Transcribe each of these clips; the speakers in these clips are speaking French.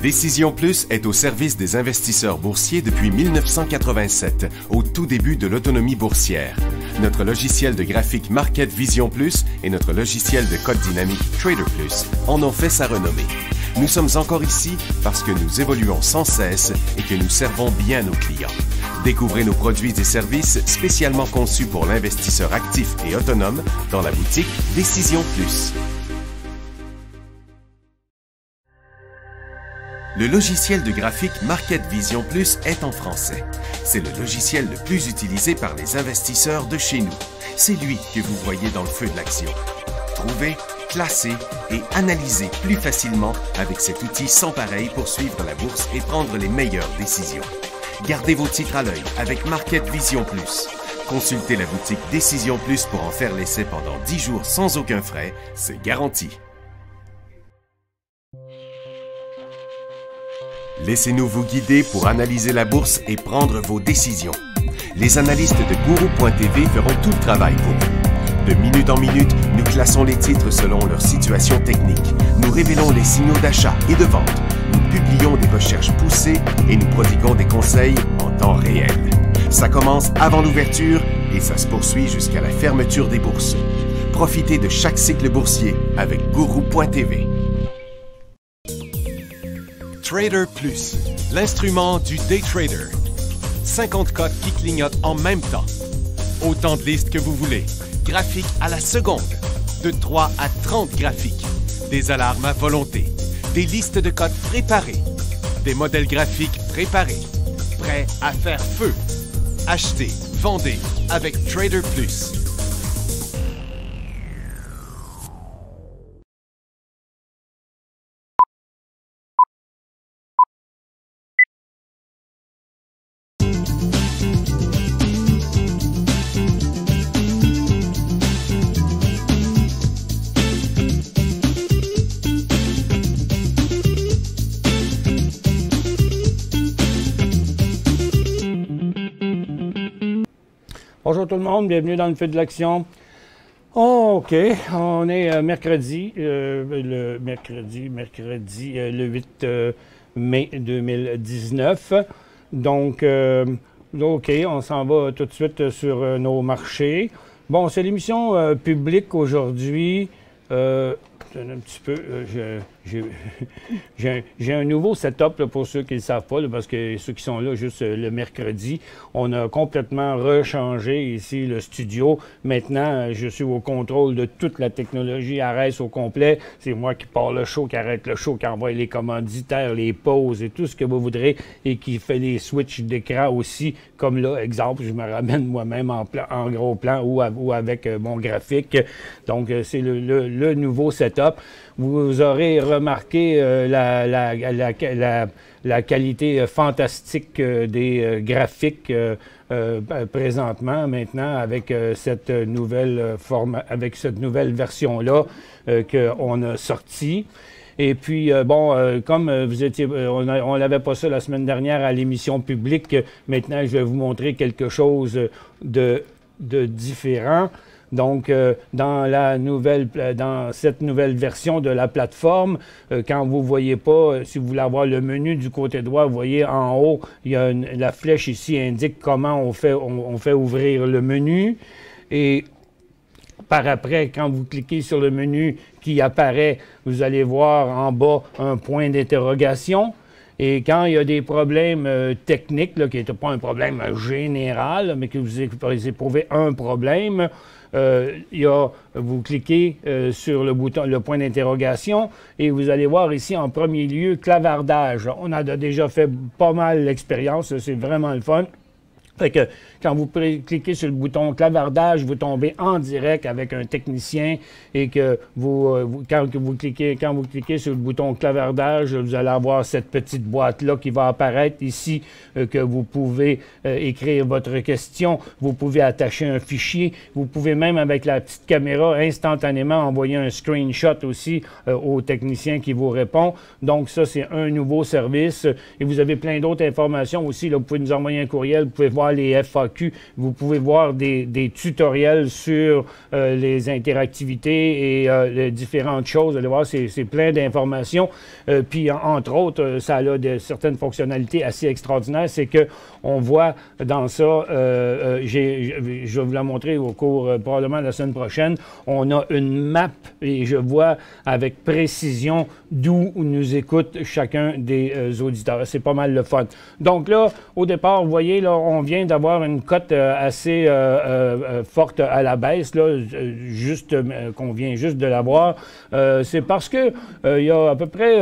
Décision Plus est au service des investisseurs boursiers depuis 1987, au tout début de l'autonomie boursière. Notre logiciel de graphique Market Vision Plus et notre logiciel de code dynamique Trader Plus en ont fait sa renommée. Nous sommes encore ici parce que nous évoluons sans cesse et que nous servons bien nos clients. Découvrez nos produits et services spécialement conçus pour l'investisseur actif et autonome dans la boutique Décision Plus. Le logiciel de graphique Market Vision Plus est en français. C'est le logiciel le plus utilisé par les investisseurs de chez nous. C'est lui que vous voyez dans le feu de l'action. Trouvez, classez et analysez plus facilement avec cet outil sans pareil pour suivre la bourse et prendre les meilleures décisions. Gardez vos titres à l'œil avec Market Vision Plus. Consultez la boutique Décision Plus pour en faire l'essai pendant 10 jours sans aucun frais, c'est garanti. Laissez-nous vous guider pour analyser la bourse et prendre vos décisions. Les analystes de Guru.tv feront tout le travail pour vous. De minute en minute, nous classons les titres selon leur situation technique. Nous révélons les signaux d'achat et de vente. Nous publions des recherches poussées et nous prodiguons des conseils en temps réel. Ça commence avant l'ouverture et ça se poursuit jusqu'à la fermeture des bourses. Profitez de chaque cycle boursier avec Guru.tv. Trader Plus, l'instrument du day trader. 50 cotes qui clignotent en même temps. Autant de listes que vous voulez. Graphiques à la seconde. De 3 à 30 graphiques. Des alarmes à volonté. Des listes de cotes préparées. Des modèles graphiques préparés. Prêts à faire feu. Achetez, vendez avec Trader Plus. Bonjour tout le monde, bienvenue dans le feu de l'action. Oh, OK, on est mercredi, le 8 mai 2019. Donc, OK, on s'en va tout de suite sur nos marchés. Bon, c'est l'émission publique aujourd'hui. Un petit peu, j'ai un nouveau setup là, pour ceux qui ne le savent pas, là, parce que ceux qui sont là juste le mercredi, on a complètement rechangé ici le studio. Maintenant, je suis au contrôle de toute la technologie RS au complet. C'est moi qui pars le show, qui arrête le show, qui envoie les commanditaires, les pauses et tout ce que vous voudrez et qui fait les switches d'écran aussi. Comme là, exemple, je me ramène moi-même en gros plan ou avec mon graphique. Donc, c'est le nouveau setup. Vous aurez remarqué la qualité fantastique des graphiques présentement, maintenant, avec cette nouvelle version-là qu'on a sortie. Et puis, comme vous étiez, on n'avait pas ça la semaine dernière à l'émission publique, maintenant, je vais vous montrer quelque chose de différent. Donc, dans cette nouvelle version de la plateforme, quand vous ne voyez pas, si vous voulez avoir le menu du côté droit, vous voyez en haut, il y a la flèche ici indique comment on fait ouvrir le menu. Et par après, quand vous cliquez sur le menu qui apparaît, vous allez voir en bas un point d'interrogation. Et quand il y a des problèmes techniques, là, qui n'étaient pas un problème général, mais que vous éprouvez un problème, vous cliquez sur le point d'interrogation et vous allez voir ici en premier lieu clavardage. On a déjà fait pas mal l'expérience, c'est vraiment le fun. Fait que quand vous cliquez sur le bouton clavardage, vous tombez en direct avec un technicien et que quand vous cliquez sur le bouton clavardage, vous allez avoir cette petite boîte-là qui va apparaître ici, que vous pouvez écrire votre question, vous pouvez attacher un fichier, vous pouvez même avec la petite caméra instantanément envoyer un screenshot aussi au technicien qui vous répond. Donc ça, c'est un nouveau service et vous avez plein d'autres informations aussi. Là, vous pouvez nous envoyer un courriel, vous pouvez voir voir les FAQ, vous pouvez voir des tutoriels sur les interactivités et les différentes choses. Vous allez voir, c'est plein d'informations. Puis, entre autres, ça a certaines fonctionnalités assez extraordinaires. C'est qu'on voit dans ça, je vais vous la montrer au cours probablement de la semaine prochaine, on a une map et je vois avec précision d'où nous écoute chacun des auditeurs. C'est pas mal le fun. Donc là, au départ, vous voyez, là, on vient d'avoir une cote assez forte à la baisse, là, qu'on vient juste de l'avoir. C'est parce que il y a à peu près,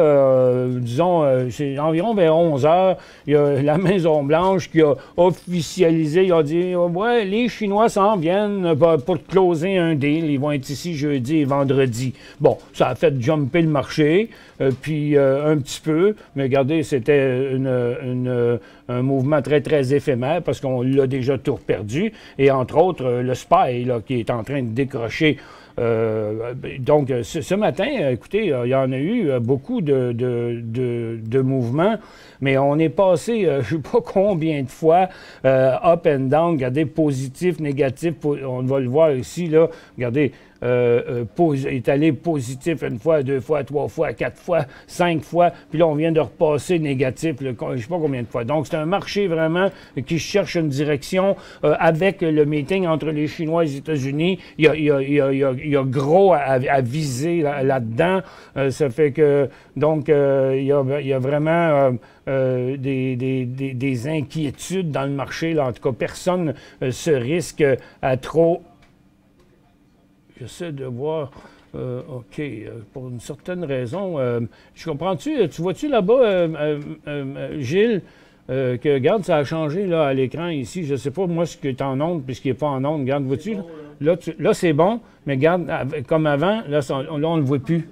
disons, c'est environ vers 11 heures, il y a la Maison-Blanche qui a officialisé, il a dit, ouais, les Chinois s'en viennent pour closer un deal. Ils vont être ici jeudi et vendredi. Bon, ça a fait jumper le marché, puis un petit peu, mais regardez, c'était un mouvement très, très éphémère parce qu'on l'a déjà tout perdu. Et entre autres, le SPY, là, qui est en train de décrocher. Donc, ce matin, écoutez, il y en a eu beaucoup de mouvements, mais on est passé, je ne sais pas combien de fois, up and down, regardez, positif, négatif, on va le voir ici, là, regardez, est allé positif une fois, 2 fois, 3 fois, 4 fois, 5 fois, puis là, on vient de repasser négatif, je ne sais pas combien de fois. Donc, c'est un marché vraiment qui cherche une direction avec le meeting entre les Chinois et les États-Unis. Il y a gros à viser là-dedans. Ça fait que, donc, il y a vraiment des inquiétudes dans le marché. Là. En tout cas, personne se risque à trop... J'essaie de voir... OK, pour une certaine raison, je comprends-tu? Tu vois-tu là-bas, Gilles, que, regarde, ça a changé là, à l'écran ici. Je ne sais pas, moi, ce qui est en onde puis ce qui n'est pas en onde. Regarde, vois-tu? Là, c'est bon, mais regarde, comme avant, là, on ne le voit plus.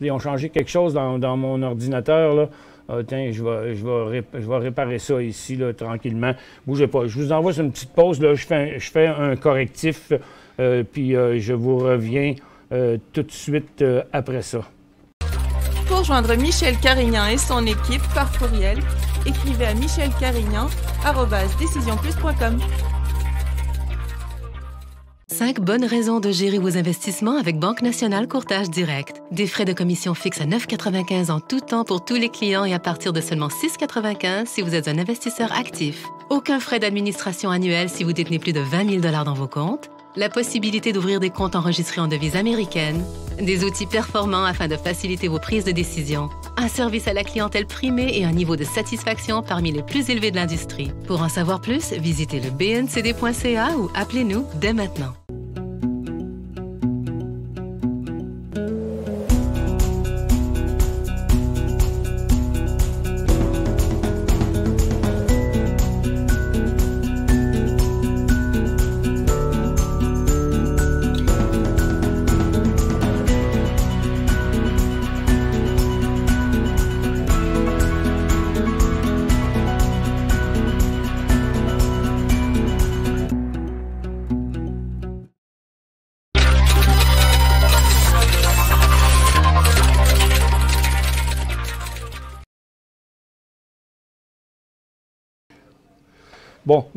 Ils ont changé quelque chose dans mon ordinateur, là. Tiens, je vais réparer ça ici, là, tranquillement. Bougez pas. Je vous envoie sur une petite pause, là. Je fais un correctif, puis je vous reviens tout de suite après ça. Pour joindre Michel Carignan et son équipe par courriel, écrivez à michelcarignan@decisionplus.com. 5 bonnes raisons de gérer vos investissements avec Banque Nationale Courtage Direct. Des frais de commission fixes à 9,95 en tout temps pour tous les clients et à partir de seulement 6,95 si vous êtes un investisseur actif. Aucun frais d'administration annuel si vous détenez plus de 20 000 $ dans vos comptes. La possibilité d'ouvrir des comptes enregistrés en devise américaine. Des outils performants afin de faciliter vos prises de décision. Un service à la clientèle primé et un niveau de satisfaction parmi les plus élevés de l'industrie. Pour en savoir plus, visitez le bncd.ca ou appelez-nous dès maintenant.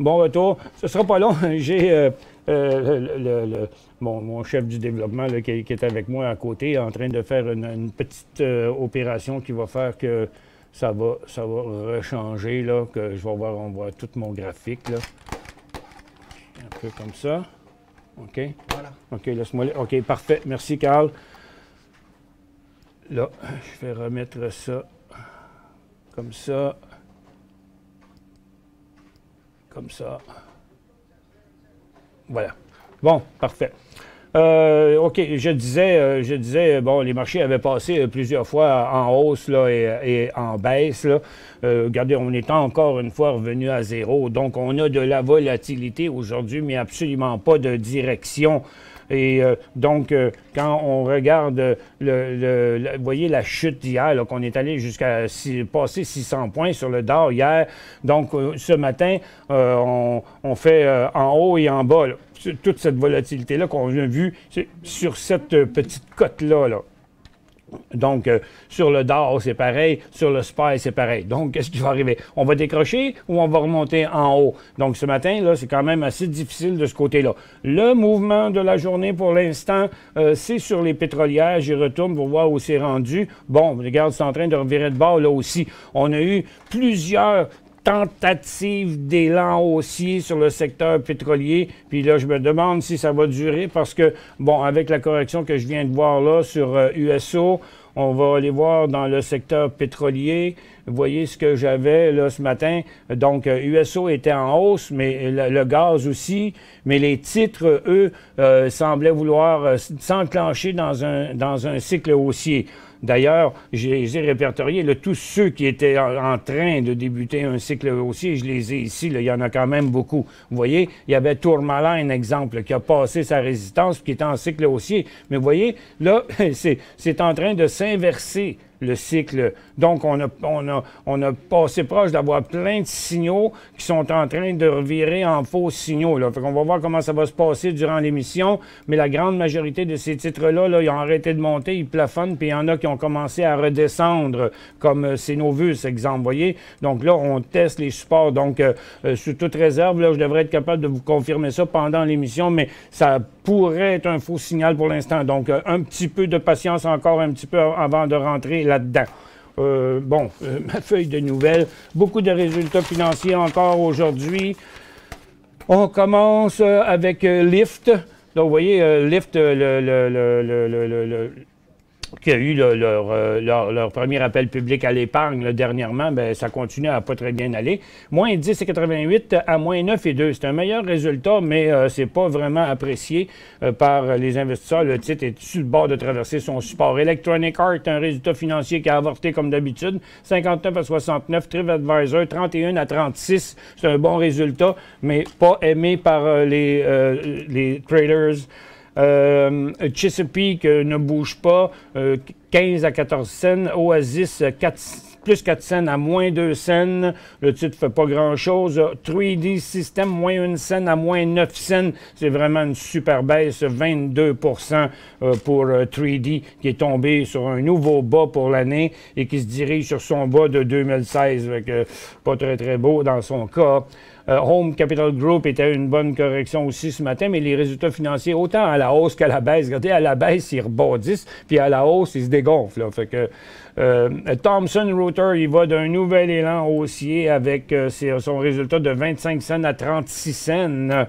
Bon retour. Ce ne sera pas long. J'ai mon chef du développement là, qui est avec moi à côté, en train de faire une petite opération qui va faire que ça va rechanger, là, que je vais voir, on voit tout mon graphique, là. Un peu comme ça. OK? Voilà. OK, laisse-moi... OK, parfait. Merci, Carl. Là, je vais remettre ça comme ça. Comme ça. Voilà. Bon, parfait. OK, je disais, bon, les marchés avaient passé plusieurs fois en hausse là, et en baisse. Là. Regardez, on est encore une fois revenu à zéro. Donc, on a de la volatilité aujourd'hui, mais absolument pas de direction. Et donc, quand on regarde, vous voyez la chute d'hier, qu'on est allé jusqu'à passer 600 points sur le Dow hier. Donc, ce matin, on fait en haut et en bas, là, toute cette volatilité-là qu'on a vue sur cette petite cote-là. Là. Donc, sur le DAR, c'est pareil. Sur le SPY, c'est pareil. Donc, qu'est-ce qui va arriver? On va décrocher ou on va remonter en haut? Donc, ce matin, là, c'est quand même assez difficile de ce côté-là. Le mouvement de la journée, pour l'instant, c'est sur les pétrolières. J'y retourne pour voir où c'est rendu. Bon, regarde, c'est en train de revirer de bord, là aussi. On a eu plusieurs tentative d'élan haussier sur le secteur pétrolier. Puis là, je me demande si ça va durer parce que, bon, avec la correction que je viens de voir là sur USO, on va aller voir dans le secteur pétrolier. Vous voyez ce que j'avais là ce matin. Donc, USO était en hausse, mais le gaz aussi. Mais les titres, eux, semblaient vouloir s'enclencher dans un cycle haussier. D'ailleurs, je les ai répertoriés, là, tous ceux qui étaient en train de débuter un cycle haussier, je les ai ici, là, il y en a quand même beaucoup. Vous voyez, il y avait Tourmaline, exemple, qui a passé sa résistance, qui est en cycle haussier. Mais vous voyez, là, c'est en train de s'inverser le cycle. Donc, on a passé proche d'avoir plein de signaux qui sont en train de revirer en faux signaux. Là. Fait qu'on va voir comment ça va se passer durant l'émission, mais la grande majorité de ces titres-là, là, ils ont arrêté de monter, ils plafonnent, puis il y en a qui ont commencé à redescendre, comme Cenovus, exemple, vous voyez. Donc là, on teste les supports. Donc, sous toute réserve, là, je devrais être capable de vous confirmer ça pendant l'émission, mais ça pourrait être un faux signal pour l'instant. Donc, un petit peu de patience encore un petit peu avant de rentrer là-dedans. Ma feuille de nouvelles, beaucoup de résultats financiers encore aujourd'hui. On commence avec Lyft. Donc, vous voyez, Lyft, qui a eu leur premier appel public à l'épargne dernièrement, bien, ça continue à pas très bien aller. Moins 10,88 à moins 9,2. C'est un meilleur résultat, mais c'est pas vraiment apprécié par les investisseurs. Le titre est sur le bord de traverser son support. Electronic Arts, un résultat financier qui a avorté comme d'habitude. 59 à 69. TripAdvisor, 31 à 36. C'est un bon résultat, mais pas aimé par les traders. Chesapeake ne bouge pas, 15 à 14 cents. Oasis, plus 4 cents à moins 2 cents. Le titre ne fait pas grand-chose. 3D System, moins 1 cent à moins 9 cents. C'est vraiment une super baisse, 22 pour 3D, qui est tombé sur un nouveau bas pour l'année et qui se dirige sur son bas de 2016. Pas très, très beau dans son cas. Home Capital Group était une bonne correction aussi ce matin, mais les résultats financiers, autant à la hausse qu'à la baisse. Regardez, à la baisse, ils rebondissent, puis à la hausse, ils se dégonflent. Là. Fait que Thomson Reuters, il va d'un nouvel élan haussier avec son résultat de 25 cents à 36 cents.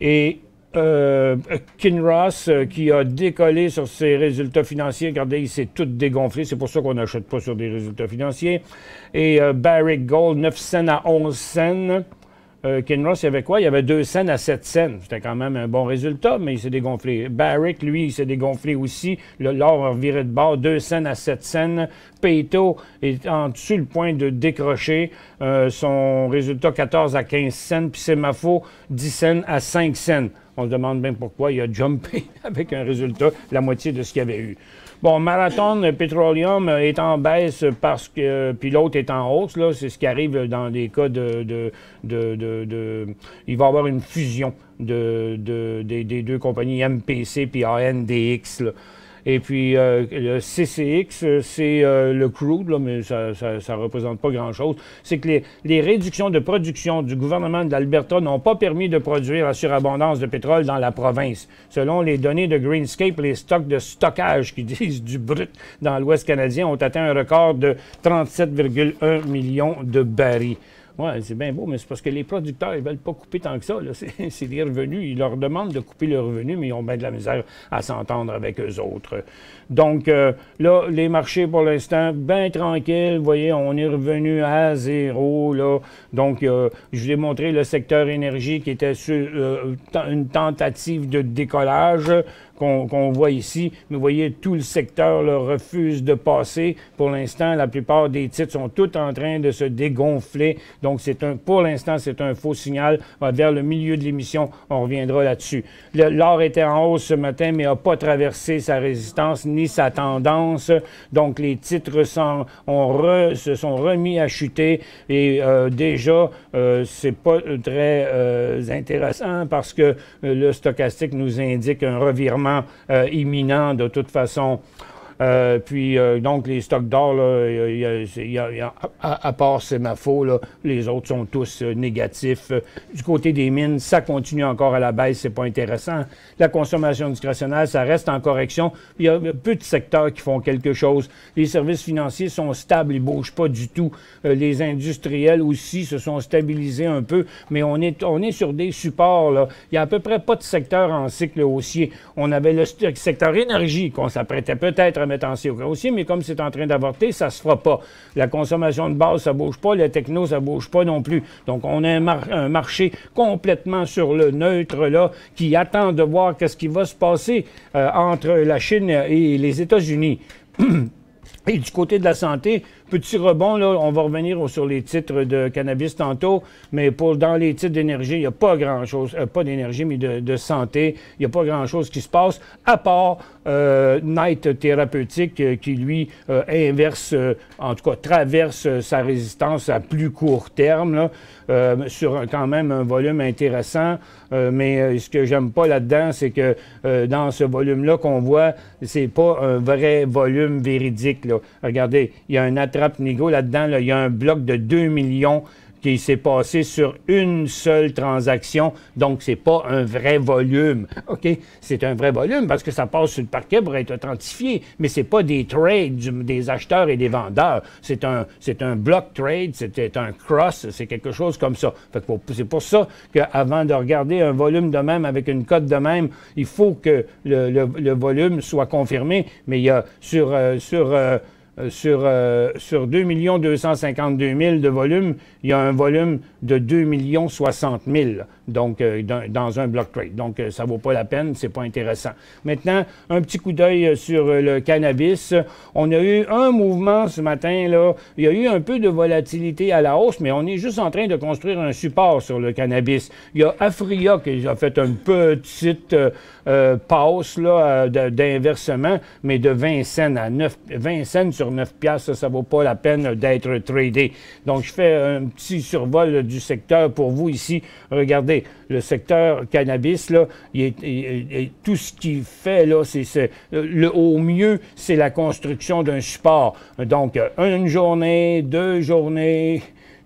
Et Kinross qui a décollé sur ses résultats financiers. Regardez, il s'est tout dégonflé. C'est pour ça qu'on n'achète pas sur des résultats financiers. Et Barrick Gold, 9 cents à 11 cents. Kinross, il y avait quoi? Il y avait 2 cents à 7 cents. C'était quand même un bon résultat, mais il s'est dégonflé. Barrick, lui, il s'est dégonflé aussi. L'or a viré de bord, 2 cents à 7 cents. Peyto est en dessus le point de décrocher. Son résultat, 14 à 15 cents. Puis Semafo, 10 cents à 5 cents. On se demande bien pourquoi il a jumpé avec un résultat la moitié de ce qu'il y avait eu. Bon, Marathon Petroleum est en baisse parce que, puis l'autre est en hausse, là. C'est ce qui arrive dans des cas il va y avoir une fusion des deux compagnies MPC puis ANDX, là. Et puis, le CCX, c'est le crude, là, mais ça ne représente pas grand-chose. C'est que les réductions de production du gouvernement de l'Alberta n'ont pas permis de produire la surabondance de pétrole dans la province. Selon les données de Greenscape, les stocks de stockage qui disent du brut dans l'Ouest canadien ont atteint un record de 37,1 millions de barils. Oui, c'est bien beau, mais c'est parce que les producteurs, ils ne veulent pas couper tant que ça. C'est les revenus. Ils leur demandent de couper leurs revenus, mais ils ont bien de la misère à s'entendre avec eux autres. Donc, là, les marchés, pour l'instant, bien tranquilles. Vous voyez, on est revenu à zéro, là. Donc, je vous ai montré le secteur énergie qui était sur une tentative de décollage qu'on voit ici. Mais vous voyez, tout le secteur là, refuse de passer. Pour l'instant, la plupart des titres sont tous en train de se dégonfler. Donc, Donc, pour l'instant, c'est un faux signal. Vers le milieu de l'émission, on reviendra là-dessus. L'or était en hausse ce matin, mais n'a pas traversé sa résistance ni sa tendance. Donc, les titres se sont remis à chuter et déjà, c'est pas très intéressant parce que le stochastique nous indique un revirement imminent de toute façon. Donc, les stocks d'or, à part Semafo, là, les autres sont tous négatifs. Du côté des mines, ça continue encore à la baisse, c'est pas intéressant. La consommation discrétionnaire, ça reste en correction. Il y a peu de secteurs qui font quelque chose. Les services financiers sont stables, ils bougent pas du tout. Les industriels aussi se sont stabilisés un peu, mais on est sur des supports, là. Il y a à peu près pas de secteur en cycle haussier. On avait le secteur énergie qu'on s'apprêtait peut-être à mettre en cycle haussier, mais comme c'est en train d'avorter, ça se fera pas. La consommation de base, ça bouge pas. Le techno, ça bouge pas non plus. Donc, on a un marché complètement sur le neutre, là, qui attend de voir qu'est-ce qui va se passer entre la Chine et les États-Unis. Et du côté de la santé, petit rebond, là, on va revenir sur les titres de cannabis tantôt, mais dans les titres d'énergie, il n'y a pas grand-chose, pas d'énergie, mais de santé, il n'y a pas grand-chose qui se passe, à part Knight Thérapeutique qui, lui, inverse, en tout cas, traverse sa résistance à plus court terme, là, sur quand même un volume intéressant. Mais ce que j'aime pas là-dedans, c'est que dans ce volume-là qu'on voit, c'est pas un vrai volume véridique, là. Regardez, il y a un attrape-nigo là-dedans, là, il y a un bloc de 2 millions qui s'est passé sur une seule transaction, donc c'est pas un vrai volume, OK? C'est un vrai volume parce que ça passe sur le parquet pour être authentifié, mais c'est pas des trades des acheteurs et des vendeurs. C'est un block trade, c'est un cross, c'est quelque chose comme ça. Fait que c'est pour ça qu'avant de regarder un volume de même avec une cote de même, il faut que le volume soit confirmé, mais il y a sur 2 252 000 de volume, il y a un volume de 2 60 000 donc, dans un block trade. Donc, ça ne vaut pas la peine, c'est pas intéressant. Maintenant, un petit coup d'œil sur le cannabis. On a eu un mouvement ce matin, là. Il y a eu un peu de volatilité à la hausse, mais on est juste en train de construire un support sur le cannabis. Il y a Afria qui a fait une petite passe là, d'inversement, mais de 20 cents à 20 cents sur 9 piastres, ça ne vaut pas la peine d'être tradé. Donc, je fais un petit survol du secteur pour vous ici. Regardez, le secteur cannabis, là, tout ce qu'il fait, là, au mieux, c'est la construction d'un support. Donc, une journée, 2 journées,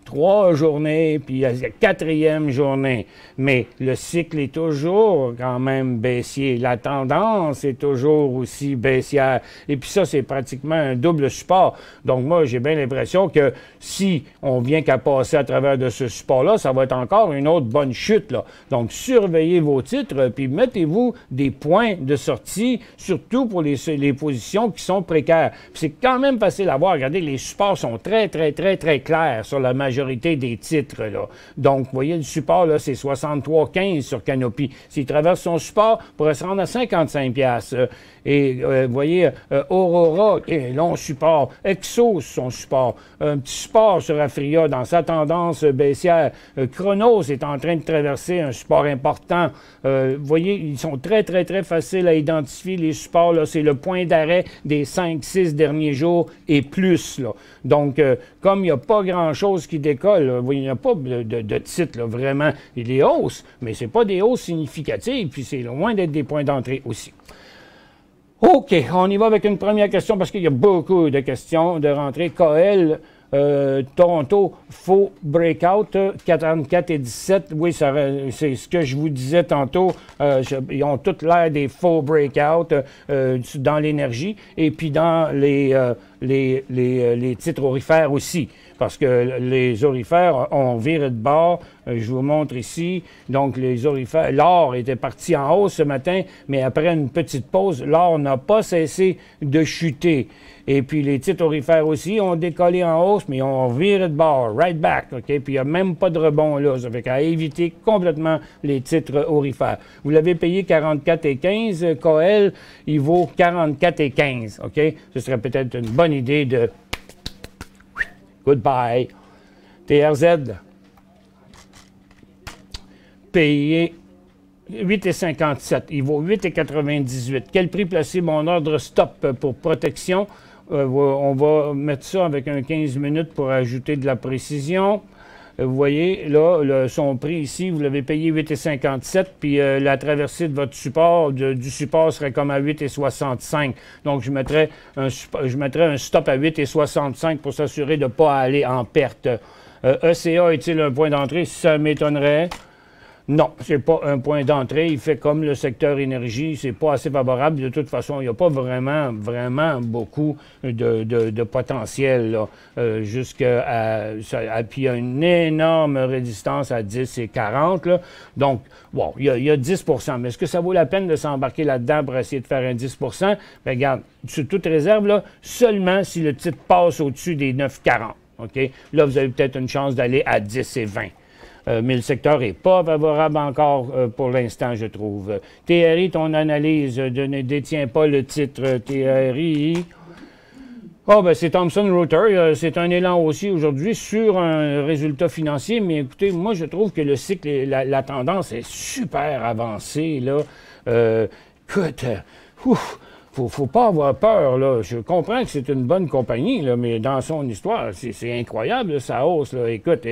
3 journées, puis la 4e journée. Mais le cycle est toujours quand même baissier. La tendance est toujours aussi baissière. Et puis ça, c'est pratiquement un double support. Donc moi, j'ai bien l'impression que si on vient qu'à passer à travers de ce support-là, ça va être encore une autre bonne chute, là. Donc, surveillez vos titres, puis mettez-vous des points de sortie, surtout pour les positions qui sont précaires. Puis c'est quand même facile à voir. Regardez, les supports sont très, très, très, très clairs sur la majorité des titres, là. Donc, vous voyez, le support, là, c'est 63,15 sur Canopy. S'il traverse son support, il pourrait se rendre à 55 $. Et vous voyez, Aurora, long support. Exos, son support. Un petit support sur Afria dans sa tendance baissière. Chronos est en train de traverser un support important. Vous voyez, ils sont très, très, très faciles à identifier, les supports, là. C'est le point d'arrêt des 5-6 derniers jours et plus, là. Donc, comme il n'y a pas grand-chose qui décolle, là, il n'y a pas de titre, là, vraiment. Il y a des hausses, mais ce n'est pas des hausses significatives, puis c'est loin d'être des points d'entrée aussi. OK, on y va avec une première question parce qu'il y a beaucoup de questions de rentrée. KL, Toronto, faux breakout, 44 et 17. Oui, c'est ce que je vous disais tantôt. Ils ont toutes l'air des faux breakouts dans l'énergie et puis dans les titres aurifères aussi. Parce que les aurifères ont viré de bord. Je vous montre ici. Donc, les aurifères, l'or était parti en hausse ce matin, mais après une petite pause, l'or n'a pas cessé de chuter. Et puis, les titres aurifères aussi ont décollé en hausse, mais ont viré de bord, right back, OK? Puis, il n'y a même pas de rebond là. Ça fait qu'à éviter complètement les titres aurifères. Vous l'avez payé 44,15. KL, il vaut 44,15, OK? Ce serait peut-être une bonne idée de... Goodbye. TRZ, payer 8,57. Il vaut 8,98. Quel prix placer mon ordre stop pour protection? On va mettre ça avec un 15 minutes pour ajouter de la précision. Vous voyez, là, son prix ici, vous l'avez payé 8,57, puis la traversée de votre support, du support serait comme à 8,65. Donc, je mettrais un stop à 8,65 pour s'assurer de ne pas aller en perte. ECA est-il un point d'entrée? Ça m'étonnerait. Non, c'est pas un point d'entrée. Il fait comme le secteur énergie, c'est pas assez favorable. De toute façon, il n'y a pas vraiment beaucoup de potentiel là, puis il y a une énorme résistance à 10 et 40. Là. Donc, bon, il y a 10 mais est-ce que ça vaut la peine de s'embarquer là-dedans pour essayer de faire un 10 Bien, regarde, sur toute réserve, là, seulement si le titre passe au-dessus des 9,40. OK? Là, vous avez peut-être une chance d'aller à 10 et 20. Mais le secteur n'est pas favorable encore pour l'instant, je trouve. TRI, ton analyse ne détient pas le titre TRI. Oh, ben c'est Thomson Reuters. C'est un élan aussi aujourd'hui sur un résultat financier. Mais écoutez, moi, je trouve que le cycle, la tendance est super avancée, là. Écoute, faut pas avoir peur, là. Je comprends que c'est une bonne compagnie, là, mais dans son histoire, c'est incroyable, là, sa hausse, là. Écoute,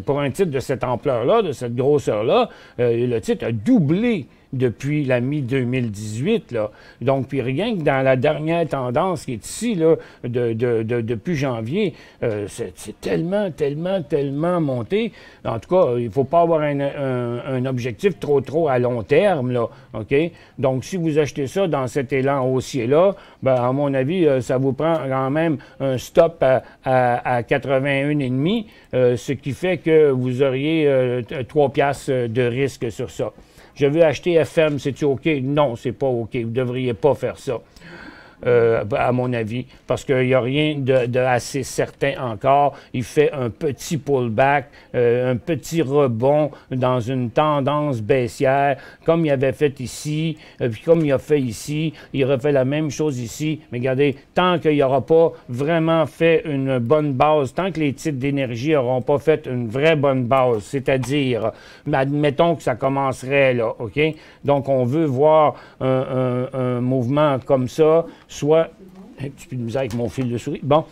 pour un titre de cette ampleur-là, de cette grosseur-là, le titre a doublé depuis la mi-2018, là. Donc, puis rien que dans la dernière tendance qui est ici, là, depuis janvier, c'est tellement monté. En tout cas, il ne faut pas avoir un objectif trop à long terme, là, OK? Donc, si vous achetez ça dans cet élan haussier-là, ben, à mon avis, ça vous prend quand même un stop à 81,5, ce qui fait que vous auriez 3 piastres de risque sur ça. Je veux acheter FM, c'est-tu OK? Non, c'est pas OK. Vous ne devriez pas faire ça, à mon avis, parce qu'il n'y a rien de assez certain encore. Il fait un petit pullback, un petit rebond dans une tendance baissière, comme il avait fait ici, puis comme il a fait ici, il refait la même chose ici. Mais regardez, tant qu'il n'y aura pas vraiment fait une bonne base, tant que les titres d'énergie n'auront pas fait une vraie bonne base, c'est-à-dire, admettons que ça commencerait là, OK? Donc, on veut voir un mouvement comme ça, soit un petit peu de misère avec mon fil de souris. Bon,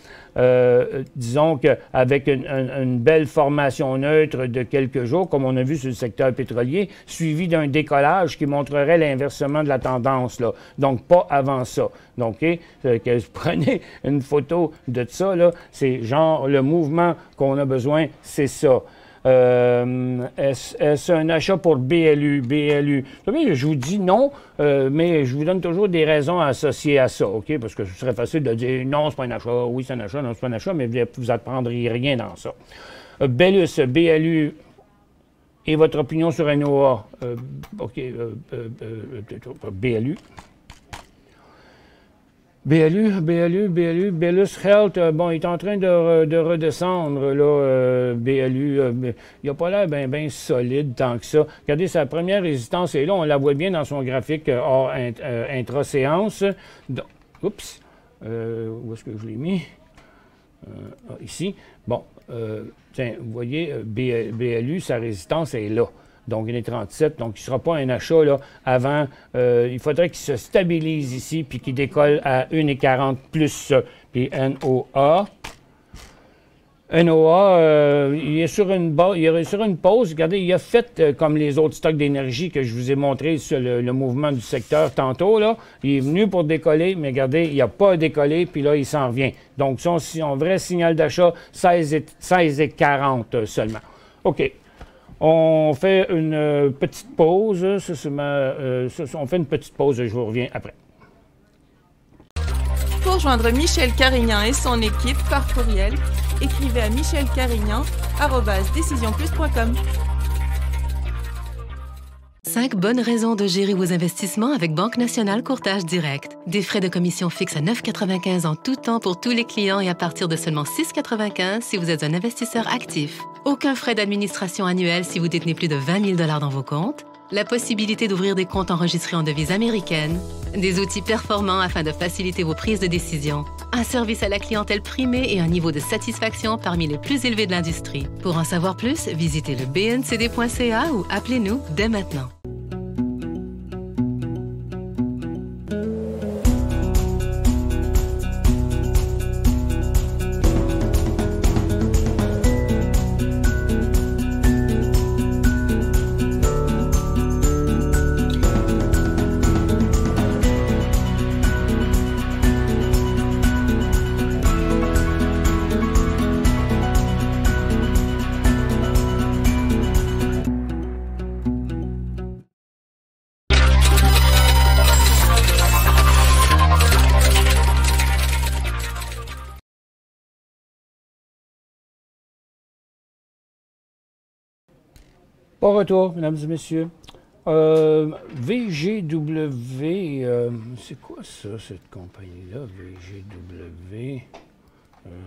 disons qu'avec une belle formation neutre de quelques jours, comme on a vu sur le secteur pétrolier, suivi d'un décollage qui montrerait l'inversement de la tendance, là. Donc, pas avant ça. Donc, que vous prenez une photo de ça, là, c'est genre le mouvement qu'on a besoin, c'est ça. Est-ce un achat pour BLU? BLU. Vous savez, je vous dis non, mais je vous donne toujours des raisons associées à ça, OK? Parce que ce serait facile de dire non, c'est pas un achat, oui, c'est un achat, non, c'est pas un achat, mais vous n'apprendriez rien dans ça. BELUS, BLU, et votre opinion sur NOA? OK, BLU. BELUS Health, bon, il est en train de redescendre, là, BLU. Il n'a pas l'air bien solide tant que ça. Regardez, sa première résistance est là, on la voit bien dans son graphique hors intra-séance. Oups, où est-ce que je l'ai mis? Ici. Bon, tiens, vous voyez, BLU, sa résistance est là. Donc, il est 37, donc il ne sera pas un achat là, avant. Il faudrait qu'il se stabilise ici, puis qu'il décolle à 1,40 plus. Puis NOA. Il est sur une pause. Regardez, il a fait comme les autres stocks d'énergie que je vous ai montré sur le mouvement du secteur tantôt. Là. Il est venu pour décoller, mais regardez, il n'a pas décollé, puis là, il s'en revient. Donc, son vrai signal d'achat, 16,40 seulement. OK. On fait une petite pause. On fait une petite pause, je vous reviens après. Pour joindre Michel Carignan et son équipe par courriel, écrivez à michelcarignan@decisionplus.com. 5 bonnes raisons de gérer vos investissements avec Banque Nationale Courtage Direct. Des frais de commission fixes à 9,95 en tout temps pour tous les clients et à partir de seulement 6,95 si vous êtes un investisseur actif. Aucun frais d'administration annuel si vous détenez plus de 20 000 $ dans vos comptes. la possibilité d'ouvrir des comptes enregistrés en devise américaine, des outils performants afin de faciliter vos prises de décision, un service à la clientèle primé et un niveau de satisfaction parmi les plus élevés de l'industrie. Pour en savoir plus, visitez le bncd.ca ou appelez-nous dès maintenant. Bon retour, mesdames et messieurs. VGW, c'est quoi ça, cette compagnie-là, VGW?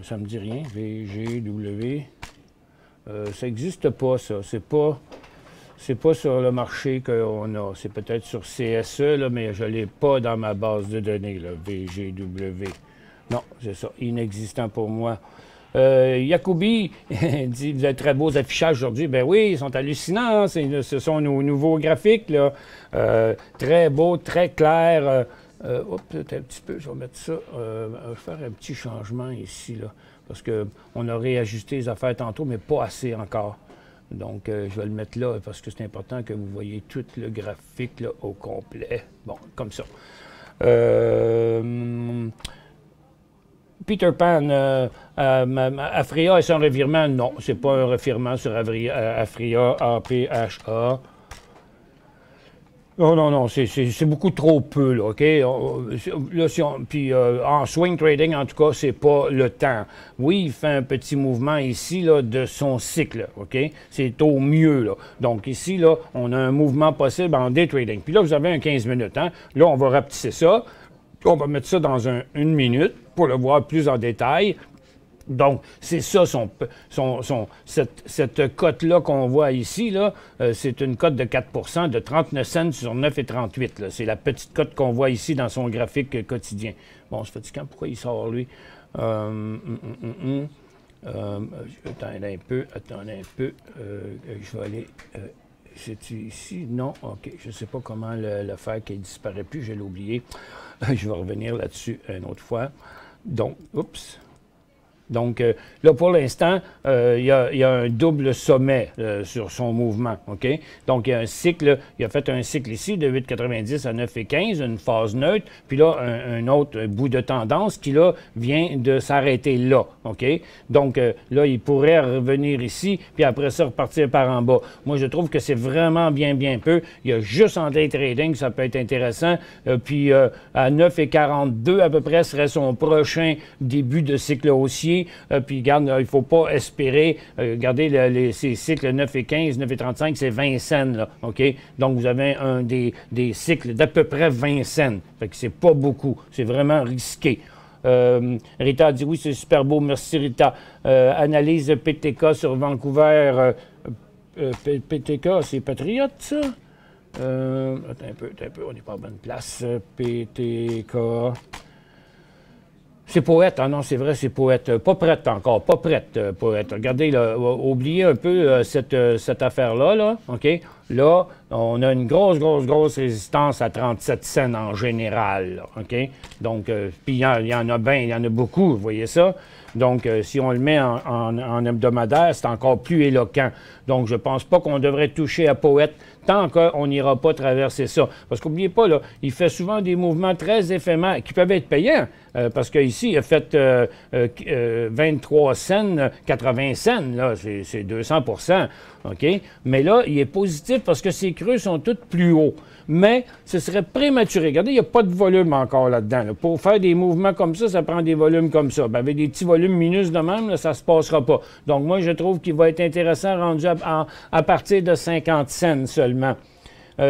Ça me dit rien, VGW. Ça n'existe pas, ça. C'est pas sur le marché qu'on a. C'est peut-être sur CSE, là, mais je ne l'ai pas dans ma base de données, là, VGW. Non, c'est ça, inexistant pour moi. Yacoubi dit « Vous avez très beaux affichages aujourd'hui. » Ben oui, ils sont hallucinants. Ce sont nos nouveaux graphiques, là. Très beaux, très clairs. Oups, peut-être un petit peu, je vais mettre ça. Je vais faire un petit changement ici, là. Parce qu'on a réajusté les affaires tantôt, mais pas assez encore. Donc, je vais le mettre là parce que c'est important que vous voyez tout le graphique là, au complet. Bon, comme ça. Peter Pan, Afria, est-ce un revirement? Non, c'est pas un revirement sur Afria, APHA. Non, non, non, c'est beaucoup trop peu, là, OK? Là, puis en swing trading, en tout cas, c'est pas le temps. Oui, il fait un petit mouvement ici, là, de son cycle, OK? C'est au mieux, là. Donc ici, là, on a un mouvement possible en day trading. Puis là, vous avez un 15 minutes, hein? Là, on va rapetisser ça. On va mettre ça dans une minute pour le voir plus en détail. Donc, c'est ça, cette cote-là qu'on voit ici, là, c'est une cote de 4 de 39 cents sur 9,38. C'est la petite cote qu'on voit ici dans son graphique quotidien. Bon, c'est fatigant. Pourquoi il sort, lui? Attendez un peu. Je vais aller... C'est-tu ici? Non? OK. Je ne sais pas comment le faire qu'il ne disparaît plus. Je l'ai oublié. Je vais revenir là-dessus une autre fois. Donc, oups. Donc, là, pour l'instant, il y a un double sommet sur son mouvement, OK? Donc, il y a un cycle, il a fait un cycle ici de 8,90 à 9,15, une phase neutre, puis là, un autre bout de tendance qui, là, vient de s'arrêter là, OK? Donc, là, il pourrait revenir ici, puis après ça, repartir par en bas. Moi, je trouve que c'est vraiment bien peu. Il y a juste en day trading, ça peut être intéressant. Puis, à 9,42 à peu près serait son prochain début de cycle haussier. Puis, regarde, il ne faut pas espérer. Regardez ces cycles 9 et 15, 9 et 35, c'est 20 cents, là, OK? Donc, vous avez des cycles d'à peu près 20 cents. Fait que c'est pas beaucoup. C'est vraiment risqué. Rita a dit oui, c'est super beau. Merci, Rita. Analyse PTK sur Vancouver. PTK, c'est Patriote, ça? Attends un peu, on n'est pas à bonne place. PTK. C'est Poète. Ah non, c'est vrai, c'est Poète. Pas prête encore, pas prête, Poète. Regardez, là, oubliez un peu cette affaire-là, là, OK? Là, on a une grosse résistance à 37 cents en général, là, OK? Donc, puis il y en a bien, il y en a beaucoup, vous voyez ça? Donc, si on le met en hebdomadaire, c'est encore plus éloquent. Donc, je ne pense pas qu'on devrait toucher à Poète tant qu'on n'ira pas traverser ça. Parce qu'oubliez pas, là, il fait souvent des mouvements très éphémères qui peuvent être payants. Parce qu'ici, il a fait 23 cents, 80 cents, là, c'est 200 %, OK? Mais là, il est positif parce que ses creux sont toutes plus hauts. Mais ce serait prématuré. Regardez, il n'y a pas de volume encore là-dedans. Là. Pour faire des mouvements comme ça prend des volumes comme ça. Ben, avec des petits volumes minus de même, là, ça ne se passera pas. Donc, moi, je trouve qu'il va être intéressant rendu à partir de 50 cents seulement.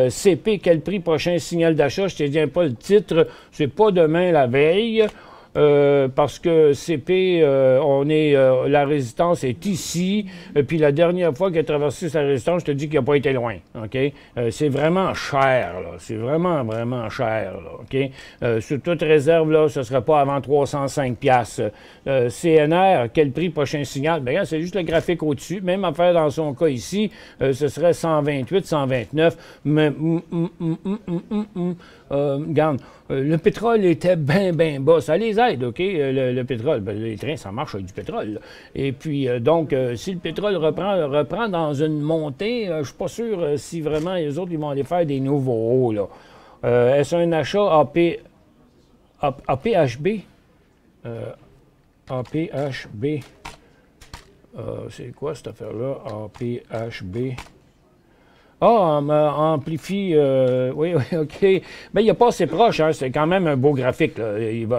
CP, quel prix prochain signal d'achat? Je ne te dis pas le titre. C'est pas demain la veille. parce que CP, la résistance est ici. Puis la dernière fois qu'il a traversé sa résistance, je te dis qu'il n'a pas été loin. OK? C'est vraiment cher, là. C'est vraiment, vraiment cher, là. OK? Sur toute réserve, là, ce ne serait pas avant 305 $. CNR, quel prix prochain signal? Bien, c'est juste le graphique au-dessus. Même affaire dans son cas ici, ce serait 128, 129. Mais, regarde, le pétrole était bien, bien bas. Ça les aide, OK? Le pétrole, ben, les trains, ça marche avec du pétrole, là. Et puis, donc, si le pétrole reprend dans une montée, je ne suis pas sûr si vraiment les autres, ils vont aller faire des nouveaux hauts, là. Est-ce un achat APHB? APHB. C'est quoi cette affaire-là? APHB. Ah, amplifie, oui, OK. Bien, il n'est pas assez proche, hein. C'est quand même un beau graphique, là. Il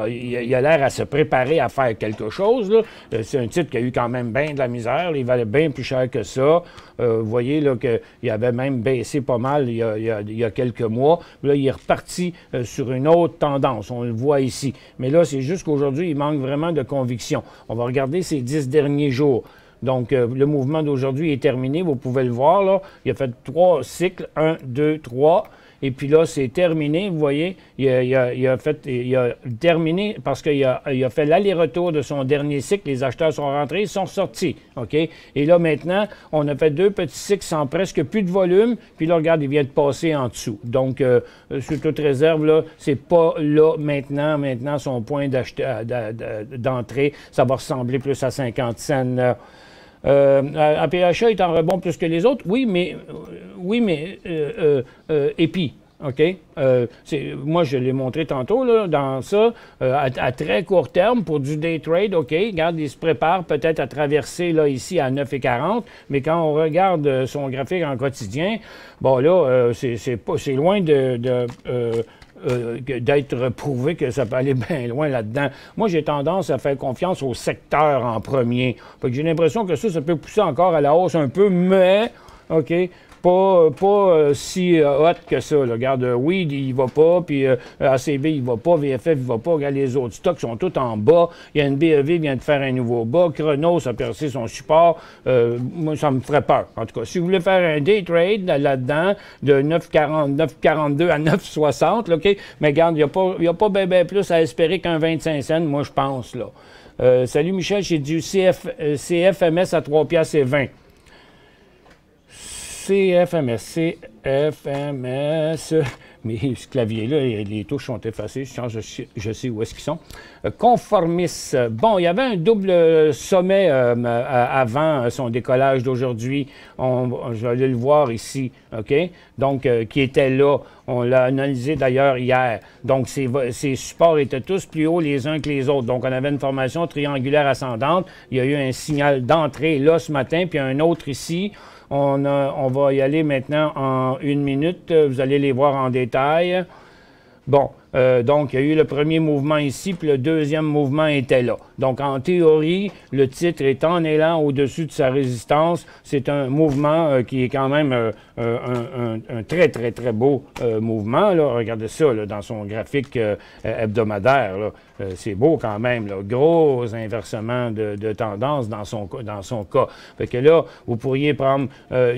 a l'air à se préparer à faire quelque chose, là. C'est un titre qui a eu quand même bien de la misère. Il valait bien plus cher que ça. Vous voyez, là, qu'il avait même baissé pas mal il y a quelques mois. Là, il est reparti sur une autre tendance. On le voit ici. Mais là, c'est juste qu'aujourd'hui, il manque vraiment de conviction. On va regarder ces 10 derniers jours. Donc, le mouvement d'aujourd'hui est terminé. Vous pouvez le voir, là. Il a fait 3 cycles. 1, 2, 3. Et puis là, c'est terminé. Vous voyez, il a terminé parce qu'il a fait l'aller-retour de son dernier cycle. Les acheteurs sont rentrés, ils sont sortis. OK? Et là, maintenant, on a fait 2 petits cycles sans presque plus de volume. Puis là, regarde, il vient de passer en dessous. Donc, sur toute réserve, là, c'est pas là maintenant. Maintenant, son point d'entrée, ça va ressembler plus à 50 cents. APHA est en rebond plus que les autres, oui, mais EPI, OK? Moi, je l'ai montré tantôt, là, dans ça, à très court terme, pour du day trade, OK, regarde, il se prépare peut-être à traverser, là, ici, à 9,40, mais quand on regarde son graphique en quotidien, bon, là, c'est loin d'être prouvé que ça peut aller bien loin là-dedans. Moi, j'ai tendance à faire confiance au secteur en premier. Fait que j'ai l'impression que ça peut pousser encore à la hausse un peu, mais, OK, pas si hot que ça. Là. Regarde, Weed, il va pas, puis ACV, il va pas, VFF, il va pas. Regarde, les autres stocks sont tous en bas. Il y a une BEV vient de faire un nouveau bas. Chronos a percé son support. Moi, ça me ferait peur. En tout cas, si vous voulez faire un day trade là-dedans, de 9,42 à 9,60, là, OK, mais regarde, il n'y a pas bien plus à espérer qu'un 25 cents, moi, je pense, là. Salut, Michel, j'ai du CFMS à 3,20 $. CFMS. Mais ce clavier-là, les touches sont effacées. Je sais où est-ce qu'ils sont. Conformis. Bon, il y avait un double sommet avant son décollage d'aujourd'hui. Je vais aller le voir ici, OK? Donc, qui était là. On l'a analysé d'ailleurs hier. Donc, ces supports étaient tous plus hauts les uns que les autres. Donc, on avait une formation triangulaire ascendante. Il y a eu un signal d'entrée là ce matin, puis un autre ici. On va y aller maintenant en 1 minute. Vous allez les voir en détail. Bon, donc il y a eu le premier mouvement ici, puis le deuxième mouvement était là. Donc, en théorie, le titre est en élan au-dessus de sa résistance. C'est un mouvement qui est quand même un très, très, très beau mouvement. Là. Regardez ça là, dans son graphique hebdomadaire. C'est beau quand même. Là. Gros inversement de tendance dans son cas. Fait que là, vous pourriez prendre,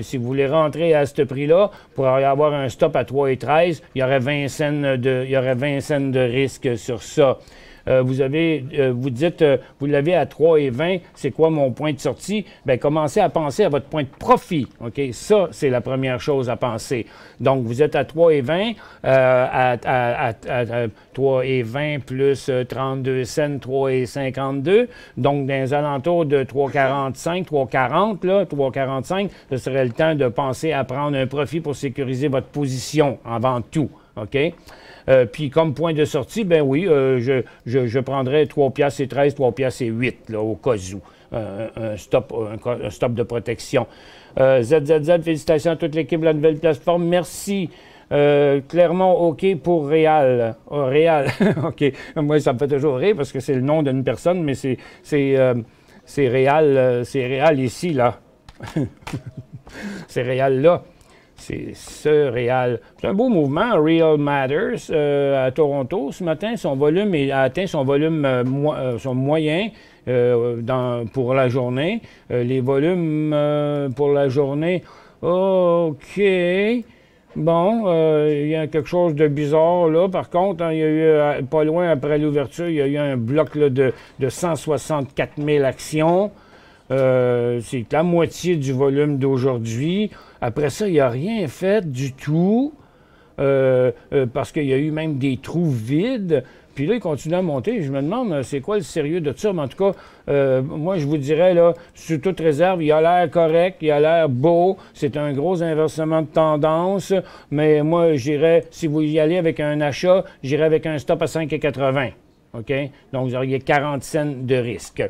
si vous voulez rentrer à ce prix-là, pour avoir un stop à 3,13, il y aurait 20 cents de risque sur ça. Vous dites, vous l'avez à 3,20, c'est quoi mon point de sortie? Bien, commencez à penser à votre point de profit, OK? Ça, c'est la première chose à penser. Donc, vous êtes à 3,20, à 3,20 plus 32 cents, 3,52. Donc, dans les alentours de 3,45, 3,40, là, 3,45, ce serait le temps de penser à prendre un profit pour sécuriser votre position avant tout, OK? Puis comme point de sortie, ben oui, je prendrais 3,13 $, 3,08 $, là, au cas où. Un stop de protection. ZZZ, félicitations à toute l'équipe de la nouvelle plateforme. Merci. Clermont, OK pour Réal. Réal, OK. Moi, ça me fait toujours rire parce que c'est le nom d'une personne, mais c'est Réal ici, là. C'est Réal là. C'est surréal. C'est un beau mouvement, Real Matters, à Toronto ce matin. Son volume a atteint son volume son moyen pour la journée. Les volumes pour la journée, OK. Bon, il y a quelque chose de bizarre là. Par contre, hein, il y a eu, pas loin après l'ouverture, il y a eu un bloc là, de 164 000 actions. C'est la moitié du volume d'aujourd'hui. Après ça, il n'y a rien fait du tout, parce qu'il y a eu même des trous vides. Puis là, il continue à monter. Je me demande, c'est quoi le sérieux de ça? Mais en tout cas, moi, je vous dirais, là, sous toute réserve, il a l'air correct, il a l'air beau. C'est un gros inversement de tendance. Mais moi, j'irais, si vous y allez avec un achat, j'irais avec un stop à 5,80. OK? Donc, vous auriez 40 cents de risque.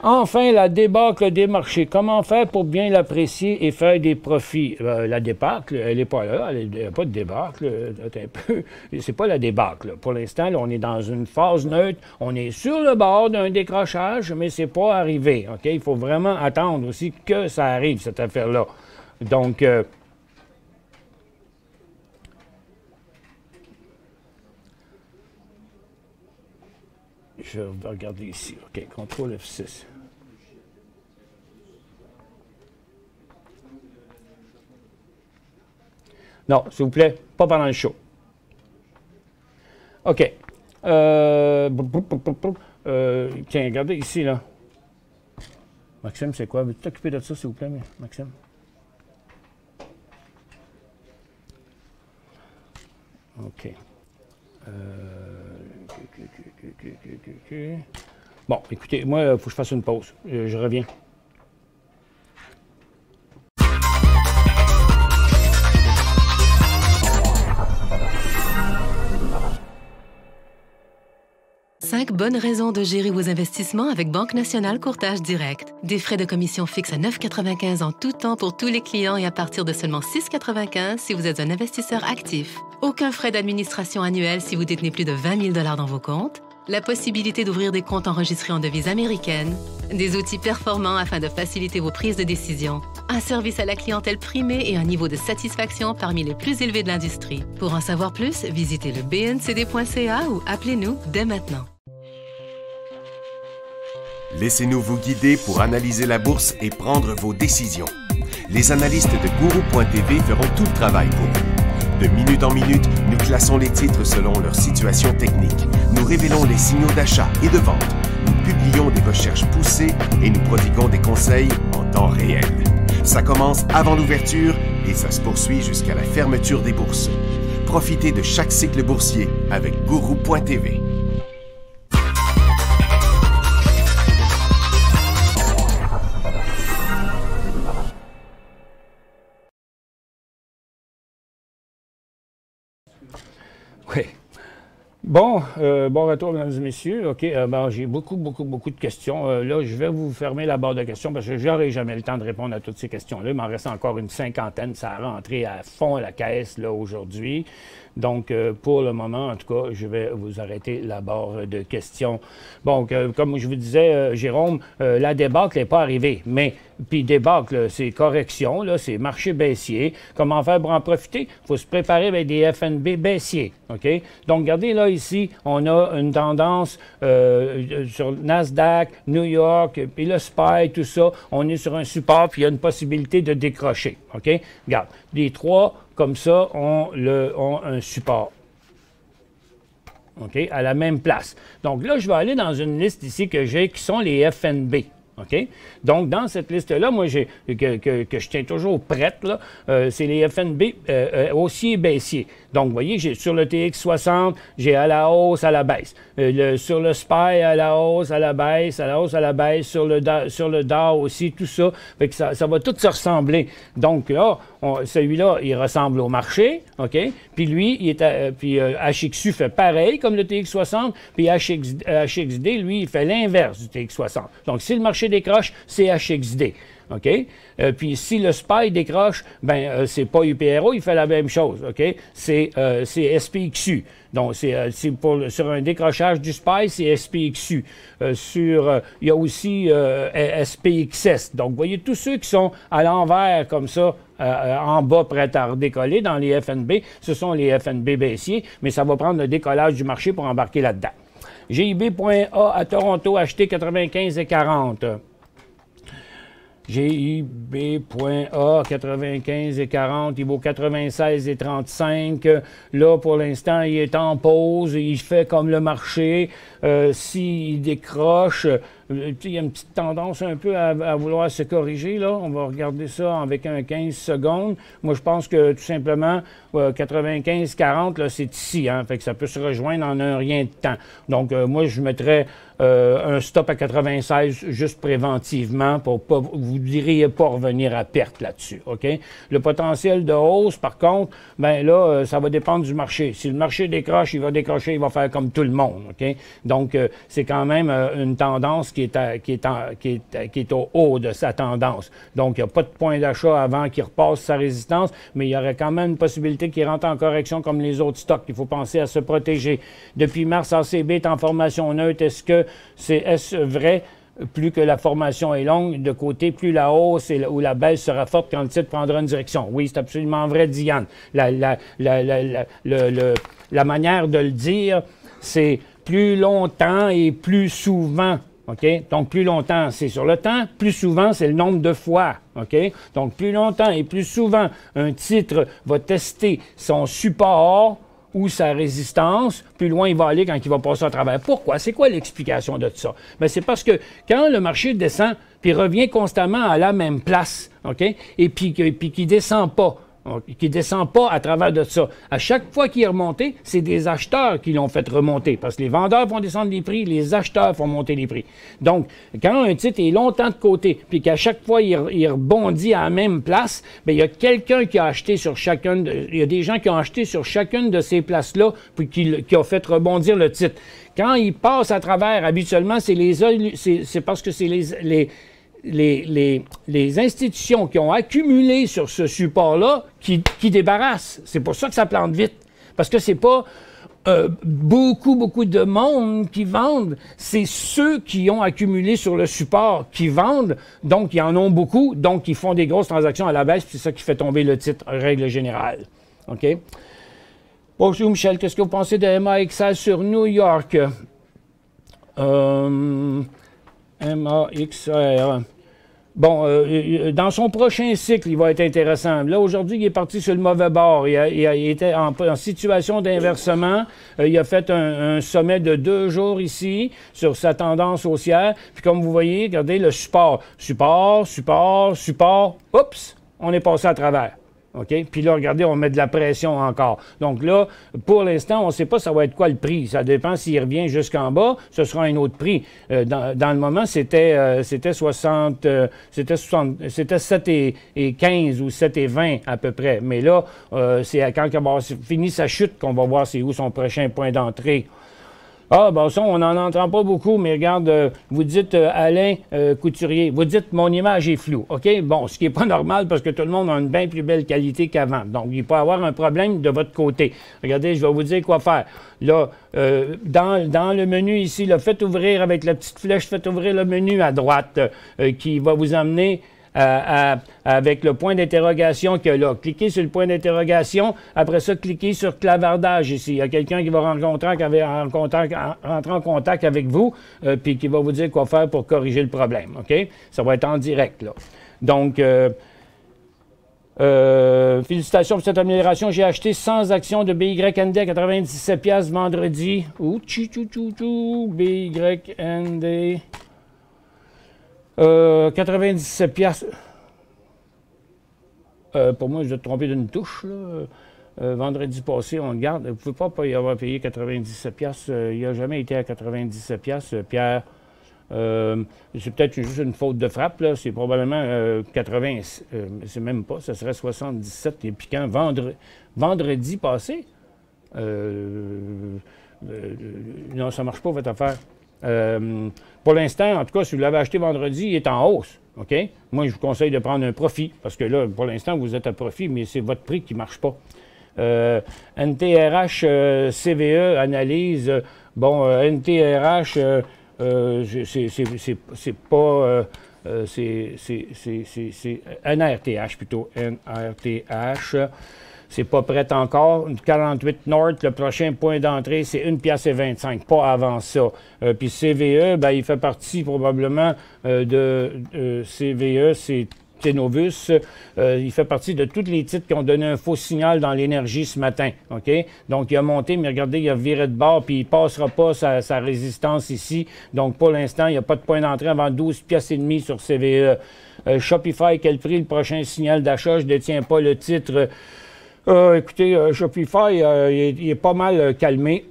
Enfin, la débâcle des marchés. Comment faire pour bien l'apprécier et faire des profits? La débâcle, elle n'est pas là. Il n'y a pas de débâcle. C'est pas la débâcle. Pour l'instant, on est dans une phase neutre. On est sur le bord d'un décrochage, mais c'est pas arrivé. OK? Il faut vraiment attendre aussi que ça arrive, cette affaire-là. Donc, je vais regarder ici. OK, contrôle F6. Non, s'il vous plaît, pas pendant le show. OK. Tiens, regardez ici, là. Maxime, c'est quoi? Veux-tu t'occuper de ça, s'il vous plaît, Maxime? OK. Bon, écoutez, moi, il faut que je fasse une pause. Je reviens. Cinq bonnes raisons de gérer vos investissements avec Banque Nationale Courtage Direct. Des frais de commission fixes à 9,95 en tout temps pour tous les clients et à partir de seulement 6,95 si vous êtes un investisseur actif. Aucun frais d'administration annuel si vous détenez plus de 20 000 $ dans vos comptes. La possibilité d'ouvrir des comptes enregistrés en devise américaine. Des outils performants afin de faciliter vos prises de décision. Un service à la clientèle primé et un niveau de satisfaction parmi les plus élevés de l'industrie. Pour en savoir plus, visitez le bncd.ca ou appelez-nous dès maintenant. Laissez-nous vous guider pour analyser la bourse et prendre vos décisions. Les analystes de Guru.tv feront tout le travail pour vous. De minute en minute, nous classons les titres selon leur situation technique. Nous révélons les signaux d'achat et de vente. Nous publions des recherches poussées et nous prodiguons des conseils en temps réel. Ça commence avant l'ouverture et ça se poursuit jusqu'à la fermeture des bourses. Profitez de chaque cycle boursier avec Guru.tv. Oui. Bon, bon retour, mesdames et messieurs. OK, bon, j'ai beaucoup de questions. Là, je vais vous fermer la barre de questions parce que je n'aurai jamais le temps de répondre à toutes ces questions-là. Il m'en reste encore une cinquantaine. Ça a rentré à fond à la caisse, là, aujourd'hui. Donc, pour le moment, en tout cas, je vais vous arrêter la barre de questions. Bon, comme je vous disais, Jérôme, la débâcle n'est pas arrivée. Mais, puis débâcle, c'est correction, là, c'est marché baissier. Comment faire pour en profiter? Il faut se préparer avec des FNB baissiers. OK? Donc, regardez, là, ici, on a une tendance sur Nasdaq, New York, puis le SPY, tout ça. On est sur un support, puis il y a une possibilité de décrocher. OK? Regarde, les trois, comme ça, ont un support. OK? À la même place. Donc là, je vais aller dans une liste ici que j'ai, qui sont les FNB. OK? Donc, dans cette liste-là, moi, que je tiens toujours prête, là, c'est les FNB haussiers et baissiers. Donc, vous voyez, sur le TX60, j'ai à la hausse, à la baisse. Sur le SPY, à la hausse, à la baisse, à la hausse, à la baisse. Sur le Dow aussi, tout ça. Fait que ça va tout se ressembler. Donc, là, celui-là, il ressemble au marché, OK? Puis lui, HXU fait pareil comme le TX60, puis HXD, lui, il fait l'inverse du TX60. Donc, si le marché décroche, c'est HXD. OK? Puis si le SPY décroche, ben c'est pas UPRO, il fait la même chose, OK? C'est SPXU. Donc, sur un décrochage du SPY, c'est SPXU. Il y a aussi SPXS. Donc, vous voyez, tous ceux qui sont à l'envers comme ça, en bas, prêts à redécoller dans les FNB, ce sont les FNB baissiers, mais ça va prendre le décollage du marché pour embarquer là-dedans. GIB.A à Toronto, acheté 95,40. GIB.A 95,40, il vaut 96,35. Là, pour l'instant, il est en pause, il fait comme le marché. S'il décroche, il y a une petite tendance un peu à vouloir se corriger. Là. On va regarder ça avec un 15 secondes. Moi, je pense que tout simplement, 95,40, là, c'est ici. Hein, fait que ça peut se rejoindre en un rien de temps. Donc, moi, je mettrais un stop à 96 juste préventivement pour pas, vous ne diriez pas revenir à perte là-dessus. OK? Le potentiel de hausse, par contre, ben là, ça va dépendre du marché. Si le marché décroche, il va décrocher, il va faire comme tout le monde. OK? Donc, c'est quand même une tendance qui est au haut de sa tendance. Donc, il n'y a pas de point d'achat avant qu'il repasse sa résistance, mais il y aurait quand même une possibilité qu'il rentre en correction comme les autres stocks. Il faut penser à se protéger. Depuis mars, ACB est en formation neutre. Est-ce vrai? Plus que la formation est longue, de côté, plus la hausse ou la baisse sera forte quand le titre prendra une direction. Oui, c'est absolument vrai, Diane. La manière de le dire, c'est plus longtemps et plus souvent. OK? Donc, plus longtemps, c'est sur le temps. Plus souvent, c'est le nombre de fois. OK? Donc, plus longtemps et plus souvent, un titre va tester son support ou sa résistance, plus loin il va aller quand il va passer à travers. Pourquoi? C'est quoi l'explication de ça? Bien, c'est parce que quand le marché descend, puis revient constamment à la même place, OK? Et puis qu'il ne descend pas, qui ne descend pas à travers de ça. À chaque fois qu'il est remonté, c'est des acheteurs qui l'ont fait remonter. Parce que les vendeurs font descendre les prix, les acheteurs font monter les prix. Donc, quand un titre est longtemps de côté, puis qu'à chaque fois il rebondit à la même place, bien, il y a quelqu'un qui a acheté sur il y a des gens qui ont acheté sur chacune de ces places-là, puis qui ont fait rebondir le titre. Quand il passe à travers, habituellement, c'est parce que c'est les institutions qui ont accumulé sur ce support-là qui débarrassent. C'est pour ça que ça plante vite. Parce que c'est pas beaucoup de monde qui vendent. C'est ceux qui ont accumulé sur le support qui vendent. Donc, ils en ont beaucoup. Donc, ils font des grosses transactions à la baisse. C'est ça qui fait tomber le titre, règle générale. OK? Bonjour, Michel. Qu'est-ce que vous pensez de MAXL sur New York? MAXR. Bon, dans son prochain cycle, il va être intéressant. Là, aujourd'hui, il est parti sur le mauvais bord. Il était en situation d'inversement. Il a fait un sommet de 2 jours ici sur sa tendance haussière. Puis comme vous voyez, regardez le support. Support. Oups, on est passé à travers. OK? Puis là, regardez, on met de la pression encore. Donc là, pour l'instant, on ne sait pas ça va être quoi le prix. Ça dépend s'il revient jusqu'en bas, ce sera un autre prix. Dans le moment, c'était 7,15 ou 7,20 à peu près. Mais là, c'est quand il va fini sa chute qu'on va voir c'est où son prochain point d'entrée. Ah, bon, ça, on n'en entend pas beaucoup, mais regarde, vous dites Alain Couturier, vous dites mon image est floue, OK? Bon, ce qui n'est pas normal parce que tout le monde a une bien plus belle qualité qu'avant. Donc, il peut y avoir un problème de votre côté. Regardez, je vais vous dire quoi faire. Là, dans le menu ici, là, faites ouvrir avec la petite flèche, faites ouvrir le menu à droite qui va vous amener avec le point d'interrogation qu'il y a là. Cliquez sur le point d'interrogation. Après ça, cliquez sur clavardage ici. Il y a quelqu'un qui va rentrer en contact avec vous puis qui va vous dire quoi faire pour corriger le problème. OK? Ça va être en direct, là. Donc, félicitations pour cette amélioration. J'ai acheté 100 actions de BYND à 97$ vendredi. BYND... 97$. Pour moi, je dois te tromper d'une touche. Là. Vendredi passé, on le garde. Vous ne pouvez pas y avoir payé 97$. Il n'a jamais été à 97$, Pierre. C'est peut-être juste une faute de frappe. Là. C'est probablement 80. C'est même pas. Ça serait 77. Et puis quand vendredi passé, non, ça ne marche pas votre affaire. Pour l'instant, en tout cas, si vous l'avez acheté vendredi, il est en hausse. OK? Moi, je vous conseille de prendre un profit, parce que là, pour l'instant, vous êtes à profit, mais c'est votre prix qui ne marche pas. NTRH, CVE, analyse. Bon, NTRH, c'est pas... c'est NRTH plutôt. NRTH. C'est pas prêt encore. 48 North, le prochain point d'entrée, c'est 1,25 $, pas avant ça. Puis CVE, ben, il fait partie probablement de CVE, c'est Tenovus. Il fait partie de tous les titres qui ont donné un faux signal dans l'énergie ce matin. OK? Donc, il a monté, mais regardez, il a viré de bord, puis il ne passera pas sa résistance ici. Donc, pour l'instant, il n'y a pas de point d'entrée avant 12,5 $ sur CVE. Shopify, quel prix le prochain signal d'achat? Je ne détiens pas le titre. Écoutez, Shopify, il est pas mal calmé.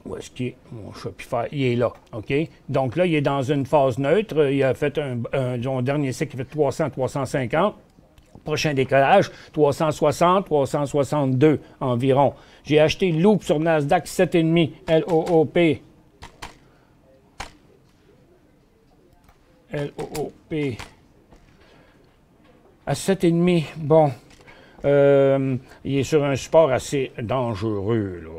Où est-ce qu'il est? Mon Shopify, il est là, OK? Donc là, il est dans une phase neutre. Il a fait son dernier cycle, il fait 300, 350. Prochain décollage, 360, 362 environ. J'ai acheté Loop sur Nasdaq 7,5, L-O-O-P. L-O-O-P. À 7,5, bon. Il est sur un support assez dangereux, là.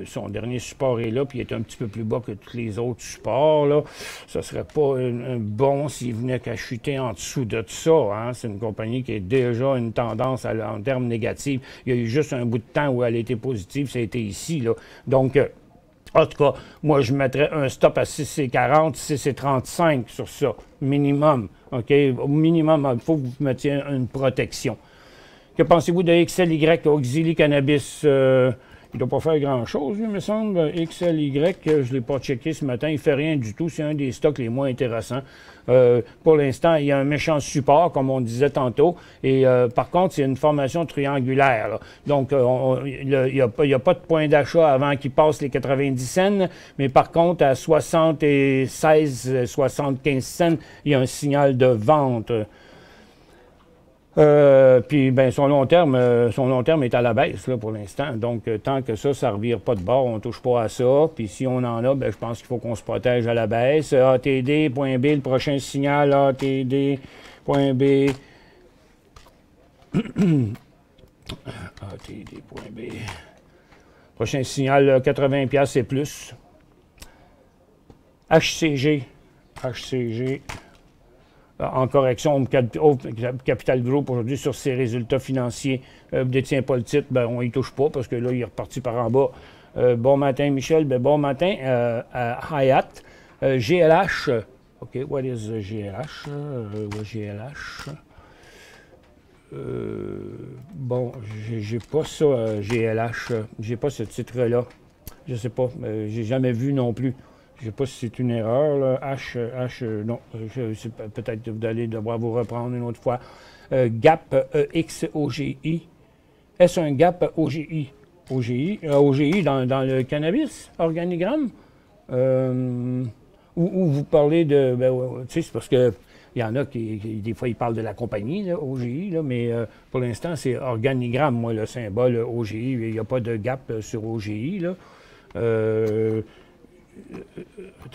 Son dernier support est là, puis il est un petit peu plus bas que tous les autres supports, là. Ça serait pas un bon s'il venait qu'à chuter en dessous de ça, hein. C'est une compagnie qui a déjà une tendance en termes négatifs. Il y a eu juste un bout de temps où elle était positive, ça a été ici, là. Donc, en tout cas, moi, je mettrais un stop à 6,40, 6,35 sur ça, minimum, OK? Au minimum, il faut que vous mettiez une protection. Que pensez-vous de XLY, Auxili Cannabis? Il ne doit pas faire grand-chose, il me semble. XLY, je ne l'ai pas checké ce matin, il ne fait rien du tout. C'est un des stocks les moins intéressants. Pour l'instant, il y a un méchant support, comme on disait tantôt. Et par contre, c'est une formation triangulaire, là. Donc, il n'y a pas de point d'achat avant qu'il passe les 90 cents. Mais par contre, à 76, 75 cents, il y a un signal de vente. Puis, ben, son long terme est à la baisse, là, pour l'instant. Donc, tant que ça ne revire pas de bord, on ne touche pas à ça. Puis, si on en a, ben, je pense qu'il faut qu'on se protège à la baisse. ATD.B, le prochain signal, ATD.B. ATD.B. Prochain signal, 80$ et plus. HCG. En correction, Capital Group aujourd'hui sur ses résultats financiers ne détient pas le titre, ben, on n'y touche pas parce que là, il est reparti par en bas. Bon matin, Michel. Ben, bon matin à Hyatt. GLH. OK, what is GLH? GLH. Bon, j'ai pas ça, GLH. J'ai pas ce titre-là. Je sais pas. J'ai jamais vu non plus. Je ne sais pas si c'est une erreur, là. Non. Peut-être que vous allez devoir vous reprendre une autre fois. Gap XOGI. Est-ce un Gap OGI? OGI dans le cannabis, organigramme? Ou vous parlez de... Ben, tu sais, c'est parce que il y en a qui, des fois, ils parlent de la compagnie, là, OGI, là, mais pour l'instant, c'est organigramme, moi, le symbole OGI. Il n'y a pas de Gap sur OGI, là.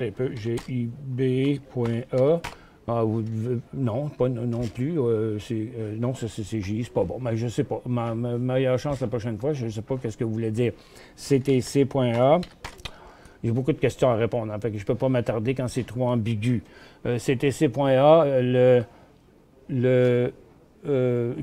Un peu, GIB.A. Ah, non, pas non plus. Non, ça c'est GI, c'est pas bon. Mais je ne sais pas. Ma meilleure chance la prochaine fois, je ne sais pas ce que vous voulez dire. CTC.A. J'ai beaucoup de questions à répondre. En fait, je ne peux pas m'attarder quand c'est trop ambigu. CTC.A,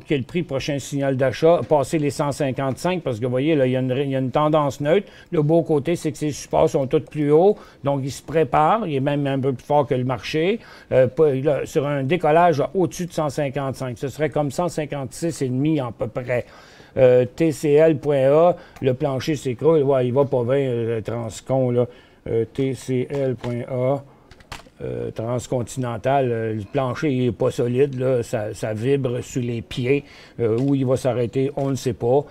quel prix prochain signal d'achat? Passer les 155, parce que vous voyez, là, il y a une tendance neutre. Le beau côté, c'est que ses supports sont tous plus hauts, donc il se prépare. Il est même un peu plus fort que le marché. Sur un décollage au-dessus de 155, ce serait comme 156,5 à peu près. TCL.A, le plancher s'écroule. Ouais, il va pas bien, Transcon, là. TCL.A. Transcontinental, le plancher n'est pas solide, là, ça vibre sur les pieds. Où il va s'arrêter, on ne sait pas.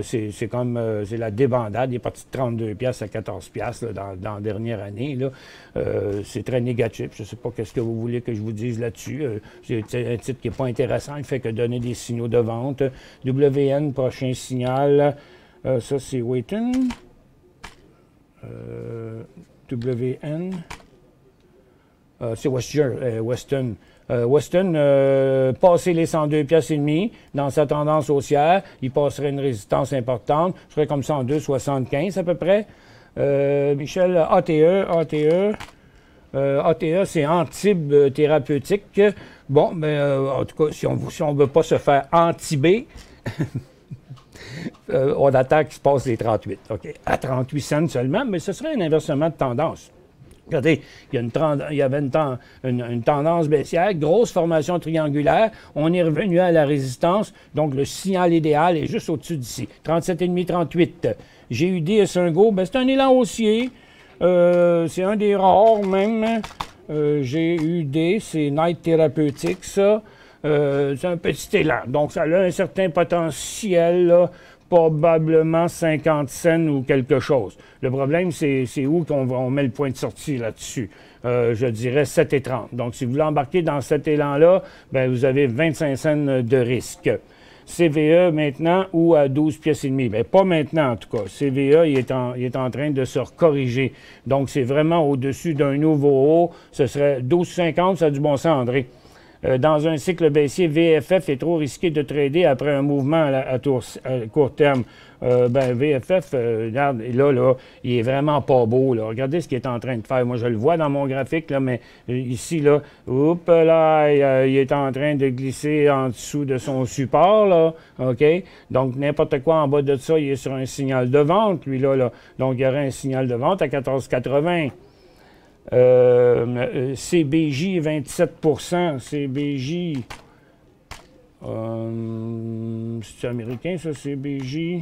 C'est comme c'est la débandade. Il est parti de 32$ à 14$ là, dans la dernière année. Là. C'est très négatif. Je ne sais pas qu'est-ce que vous voulez que je vous dise là-dessus. C'est un titre qui n'est pas intéressant. Il ne fait que donner des signaux de vente. WN, prochain signal. Ça, c'est Waiton. WN. C'est Western. Western, passer les 102 piastres et demi dans sa tendance haussière, il passerait une résistance importante. Je serais comme ça en 2,75 à peu près. Michel, ATE, c'est Antibes thérapeutique. Bon, ben, en tout cas, si on ne veut pas se faire antiber, on attend qu'il se passe les 38. OK, à 38 cents seulement, mais ce serait un inversement de tendance. Regardez, il y avait une tendance baissière, grosse formation triangulaire. On est revenu à la résistance, donc le signal idéal est juste au-dessus d'ici. 37,5, 38. GUD et Sungo, ben, c'est un élan haussier. C'est un des rares même. GUD, c'est Night Thérapeutique, ça. C'est un petit élan. Donc, ça a un certain potentiel, là. Probablement 50 cents ou quelque chose. Le problème, c'est où qu'on met le point de sortie là-dessus. Je dirais 7,30. Donc, si vous voulez embarquer dans cet élan-là, ben, vous avez 25 cents de risque. CVE maintenant ou à 12 pièces et demie. Bien, pas maintenant en tout cas. CVE, il est en train de se recorriger. Donc, c'est vraiment au-dessus d'un nouveau haut. Ce serait 12,50, ça a du bon sens, André. Dans un cycle baissier, VFF est trop risqué de trader après un mouvement à court terme. Ben, VFF, regarde, là, il est vraiment pas beau. Là. Regardez ce qu'il est en train de faire. Moi, je le vois dans mon graphique, là, mais ici, là, il est en train de glisser en dessous de son support, là. OK? Donc, n'importe quoi en bas de ça, il est sur un signal de vente, lui, là. Donc, il y aurait un signal de vente à 14,80. CBJ, 27 CBJ, c'est américain, ça, CBJ?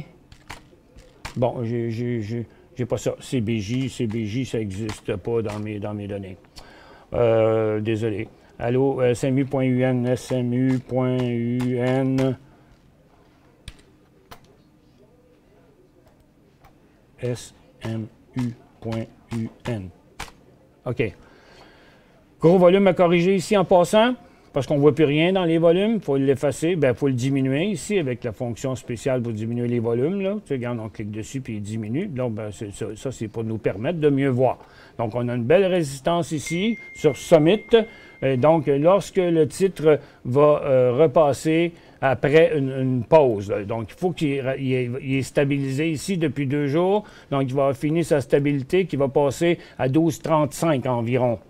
Bon, j'ai pas ça. CBJ, ça n'existe pas dans mes données. Désolé. Allô, SMU.UN, SMU.UN. SMU.UN. OK. Gros volume à corriger ici en passant, parce qu'on ne voit plus rien dans les volumes. Il faut l'effacer. Bien, il faut le diminuer ici avec la fonction spéciale pour diminuer les volumes. Là. Tu sais, regarde, on clique dessus puis il diminue. Donc, ben, ça, c'est pour nous permettre de mieux voir. Donc, on a une belle résistance ici sur Summit. Donc, lorsque le titre va repasser après une pause. Là. Donc, il faut qu'il est stabilisé ici depuis 2 jours. Donc, il va finir sa stabilité qui va passer à 12,35 environ.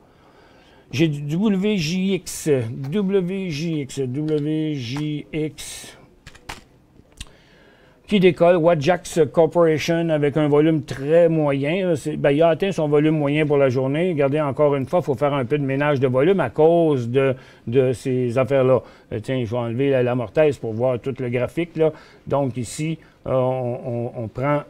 J'ai du WJX, qui décolle, Wajax Corporation, avec un volume très moyen. Ben, il a atteint son volume moyen pour la journée. Regardez, encore une fois, il faut faire un peu de ménage de volume à cause de ces affaires-là. Tiens, je vais enlever la mortaise pour voir tout le graphique, là. Donc, ici, on prend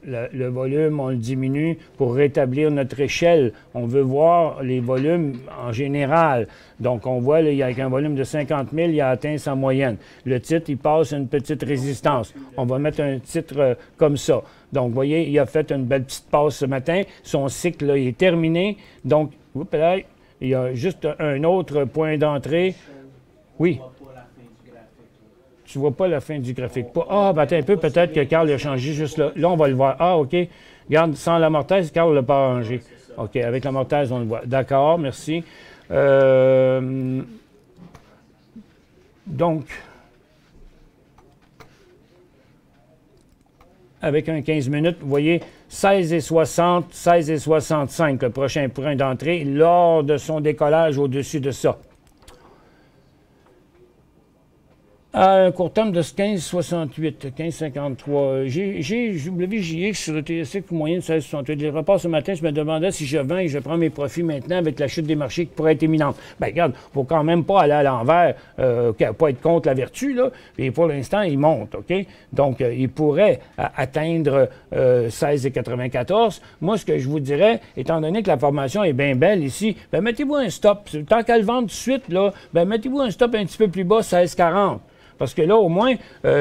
le volume, on le diminue pour rétablir notre échelle. On veut voir les volumes en général. Donc, on voit, là, avec un volume de 50 000, il a atteint sa moyenne. Le titre, il passe une petite résistance. On va mettre un titre comme ça. Donc, vous voyez, il a fait une belle petite passe ce matin. Son cycle, là, il est terminé. Donc, là, il y a juste un autre point d'entrée. Oui. Tu vois pas la fin du graphique. Ah, ben attends un peu, peut-être que Carl a changé juste là. Là, on va le voir. Ah, OK. Regarde, sans la mortaise, Carl ne l'a pas arrangé. OK, avec la mortaise, on le voit. D'accord, merci. Donc, avec un 15 minutes, vous voyez, 16,60, 16,65, le prochain point d'entrée, lors de son décollage au-dessus de ça. À un court terme de 15,68, 15,53. J'ai WJX sur le TSX moyen de 16,68. Les repas ce matin, je me demandais si je vends et je prends mes profits maintenant avec la chute des marchés qui pourrait être imminente. Bien, regarde, il ne faut quand même pas aller à l'envers, pas être contre la vertu, là. Et pour l'instant, il monte, OK? Donc, il pourrait atteindre 16,94. Moi, ce que je vous dirais, étant donné que la formation est bien belle ici, bien, mettez-vous un stop. Tant qu'à le vendre tout de suite, là, bien, mettez-vous un stop un petit peu plus bas, 16,40. Parce que là, au moins,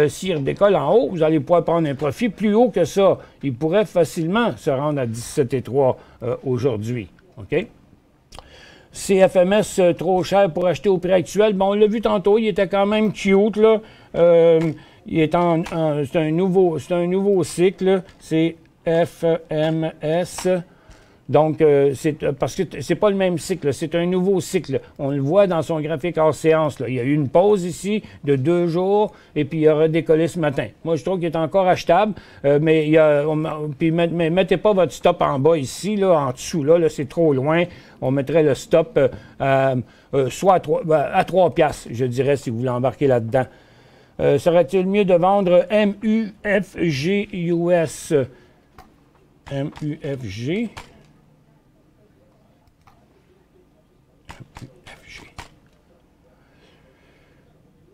s'il redécolle en haut, vous allez pouvoir prendre un profit plus haut que ça. Il pourrait facilement se rendre à 17,3 aujourd'hui. OK? CFMS trop cher pour acheter au prix actuel. Bon, on l'a vu tantôt, il était quand même cute, là. C'est un nouveau cycle. C'est FMS. Donc, parce que c'est pas le même cycle, c'est un nouveau cycle. On le voit dans son graphique hors séance. Là. Il y a eu une pause ici de 2 jours et puis il a redécollé ce matin. Moi, je trouve qu'il est encore achetable, mais mettez pas votre stop en bas ici, là, en dessous, là c'est trop loin. On mettrait le stop soit à 3 piastres, je dirais, si vous voulez embarquer là-dedans. Serait-il mieux de vendre MUFG US? MUFG.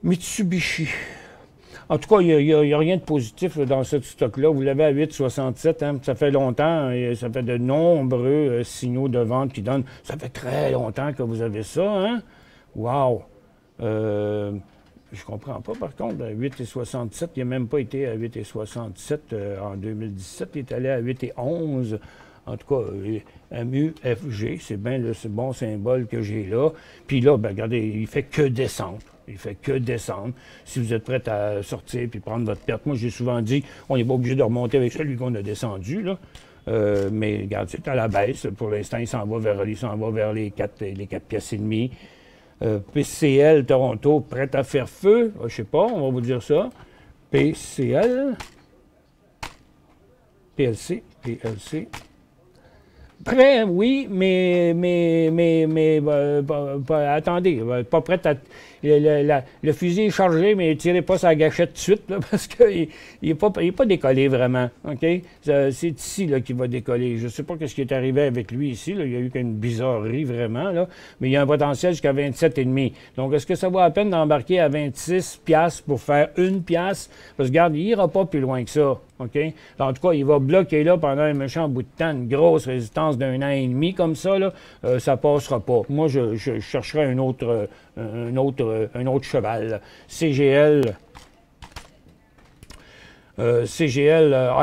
Mitsubishi. En tout cas, il n'y a rien de positif là, dans ce stock-là. Vous l'avez à 8,67. Hein? Ça fait longtemps. Et ça fait de nombreux signaux de vente qui donnent. Ça fait très longtemps que vous avez ça. Hein? Wow! Je comprends pas, par contre, à 8,67. Il n'a même pas été à 8,67 en 2017. Il est allé à 8,11. En tout cas, MUFG, c'est bien ce bon symbole que j'ai là. Puis là, ben, regardez, il fait que descendre. Il fait que descendre. Si vous êtes prêt à sortir puis prendre votre perte, moi, j'ai souvent dit, on n'est pas obligé de remonter avec celui qu'on a descendu, là. Mais regarde, c'est à la baisse. Pour l'instant, il s'en va vers les 4 pièces et demie. PCL Toronto, prêt à faire feu. Je sais pas, on va vous dire ça. PCL. PLC. Prêt, oui, mais attendez, pas prêt à... Le fusil est chargé, mais ne tirez pas sa gâchette tout de suite, là, parce qu'il n'est pas décollé vraiment, OK? C'est ici qu'il va décoller. Je ne sais pas ce qui est arrivé avec lui ici, là. Il y a eu une bizarrerie vraiment, là, mais il y a un potentiel jusqu'à 27,5. Donc, est-ce que ça vaut la peine d'embarquer à 26 piastres pour faire 1 piastre? Parce que, regarde, il n'ira pas plus loin que ça. OK? En tout cas, il va bloquer là pendant un méchant bout de temps, une grosse résistance d'1 an et demi comme ça, là, ça passera pas. Moi, je chercherai un autre cheval. CGL,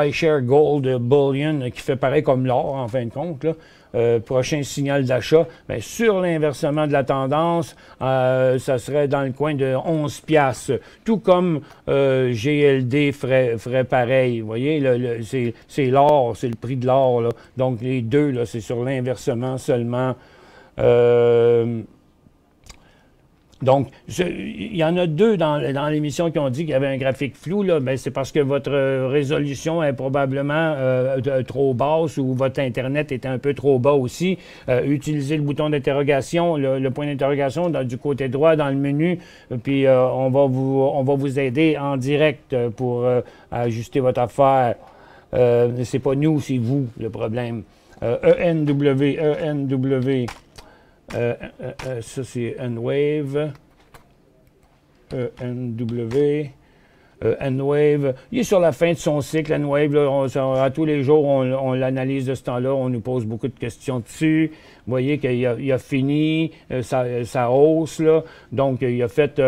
iShare Gold Bullion, qui fait pareil comme l'or, en fin de compte, là. Prochain signal d'achat, bien, sur l'inversement de la tendance, ça serait dans le coin de 11 piastres. Tout comme GLD ferait pareil. Vous voyez, c'est l'or, c'est le prix de l'or, là. Donc, les deux, là, c'est sur l'inversement seulement. Donc, il y en a 2 dans l'émission qui ont dit qu'il y avait un graphique flou. Là. Bien, c'est parce que votre résolution est probablement trop basse ou votre Internet est un peu trop bas aussi. Utilisez le bouton d'interrogation, le point d'interrogation du côté droit dans le menu, puis on va vous aider en direct pour ajuster votre affaire. C'est pas nous, c'est vous le problème. ENW. Ça, c'est Enwave. ENW. Enwave. Il est sur la fin de son cycle, Enwave. Là, à tous les jours, on l'analyse de ce temps-là. On nous pose beaucoup de questions dessus. Vous voyez qu'il a fini sa hausse, là. Donc, il a fait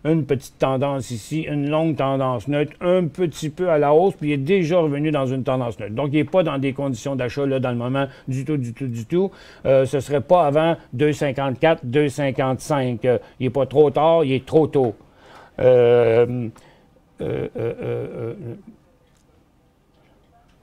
une petite tendance ici, une longue tendance neutre, un petit peu à la hausse, puis il est déjà revenu dans une tendance neutre. Donc, il n'est pas dans des conditions d'achat, là, dans le moment, du tout. Ce ne serait pas avant 2,54, 2,55. Il n'est pas trop tard, il est trop tôt.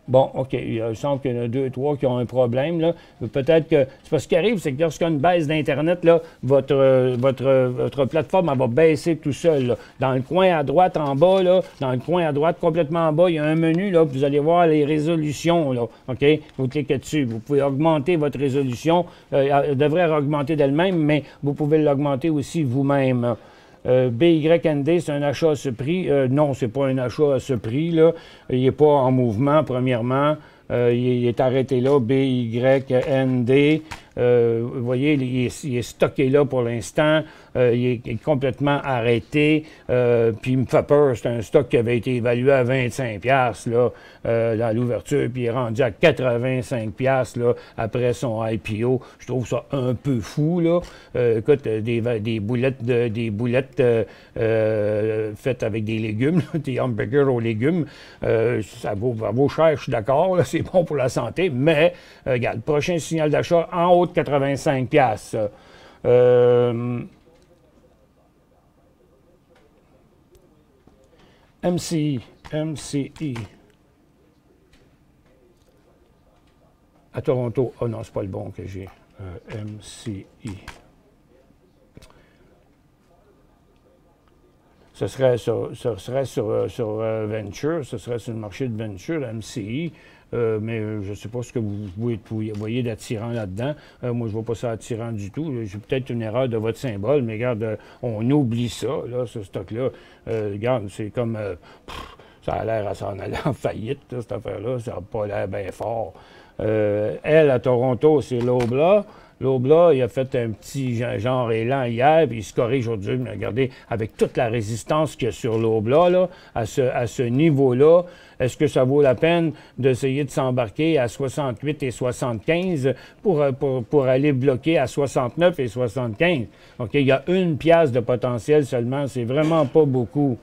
Bon, OK, il semble qu'il y en a 2, 3 qui ont un problème, là. Peut-être que... C'est parce ce qui arrive, c'est que lorsqu'il y a une baisse d'Internet, là, votre plateforme, elle va baisser tout seul, là. Dans le coin à droite, en bas, là, dans le coin à droite, complètement en bas, il y a un menu, là, vous allez voir les résolutions, là, OK? Vous cliquez dessus. Vous pouvez augmenter votre résolution. Elle devrait augmenter d'elle-même, mais vous pouvez l'augmenter aussi vous-même. BYND, c'est un achat à ce prix. Non, c'est pas un achat à ce prix, là. Il n'est pas en mouvement, premièrement. Il est arrêté là, BYND. Vous voyez, il est stocké là pour l'instant. Il est complètement arrêté. Puis il me fait peur. C'est un stock qui avait été évalué à 25 $, là, dans l'ouverture, puis il est rendu à 85 $, là, après son IPO. Je trouve ça un peu fou, là. Écoute, des boulettes faites avec des légumes, là, des hamburgers aux légumes, ça vaut cher, je suis d'accord, là, c'est bon pour la santé, mais, regarde, prochain signal d'achat en haut de 85 $. MCI. À Toronto. Oh non, c'est pas le bon que j'ai. MCI. Ce serait sur Venture, ce serait sur le marché de Venture, MCI. Mais je ne sais pas ce que vous voyez d'attirant là-dedans. Moi, je ne vois pas ça attirant du tout. J'ai peut-être une erreur de votre symbole, mais regarde, on oublie ça, là, ce stock-là. Regarde, c'est comme... ça a l'air à s'en aller en faillite, là, cette affaire-là. Ça n'a pas l'air bien fort. Elle, à Toronto, c'est l'Obla. L'Obla, il a fait un petit genre élan hier, puis il se corrige aujourd'hui. Mais regardez, avec toute la résistance qu'il y a sur l'Obla, là, à ce niveau-là, est-ce que ça vaut la peine d'essayer de s'embarquer à 68 et 75 pour aller bloquer à 69 et 75? OK, il y a 1 piastre de potentiel seulement, c'est vraiment pas beaucoup.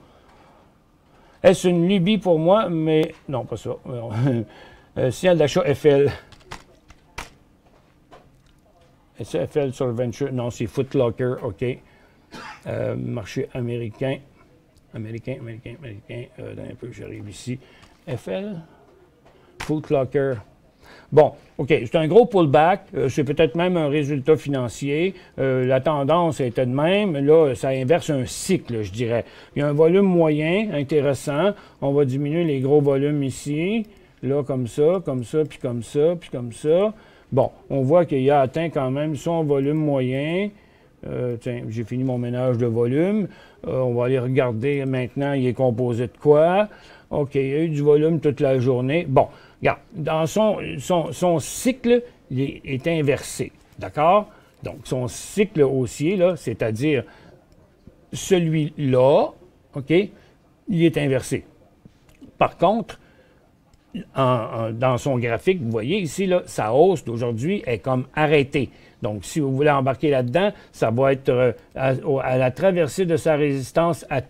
Est-ce une lubie pour moi? Mais non, pas ça. Signal d'achat FL. Est-ce FL sur le Venture? Non, c'est Foot Locker, OK. Marché américain. Américain. Un peu, j'arrive ici. FL? Foot Locker. Bon, OK, c'est un gros pullback. C'est peut-être même un résultat financier. La tendance était de même. Là, ça inverse un cycle, je dirais. Il y a un volume moyen intéressant. On va diminuer les gros volumes ici. Là, comme ça, puis comme ça, puis comme ça. Bon, on voit qu'il a atteint quand même son volume moyen. Tiens, j'ai fini mon ménage de volume. On va aller regarder maintenant, il est composé de quoi. OK, il y a eu du volume toute la journée. Bon, regarde, dans son cycle, il est inversé. D'accord? Donc, son cycle haussier, là, c'est-à-dire celui-là, OK, il est inversé. Par contre, dans son graphique, vous voyez ici, là, sa hausse d'aujourd'hui est comme arrêtée. Donc, si vous voulez embarquer là-dedans, ça va être à la traversée de sa résistance à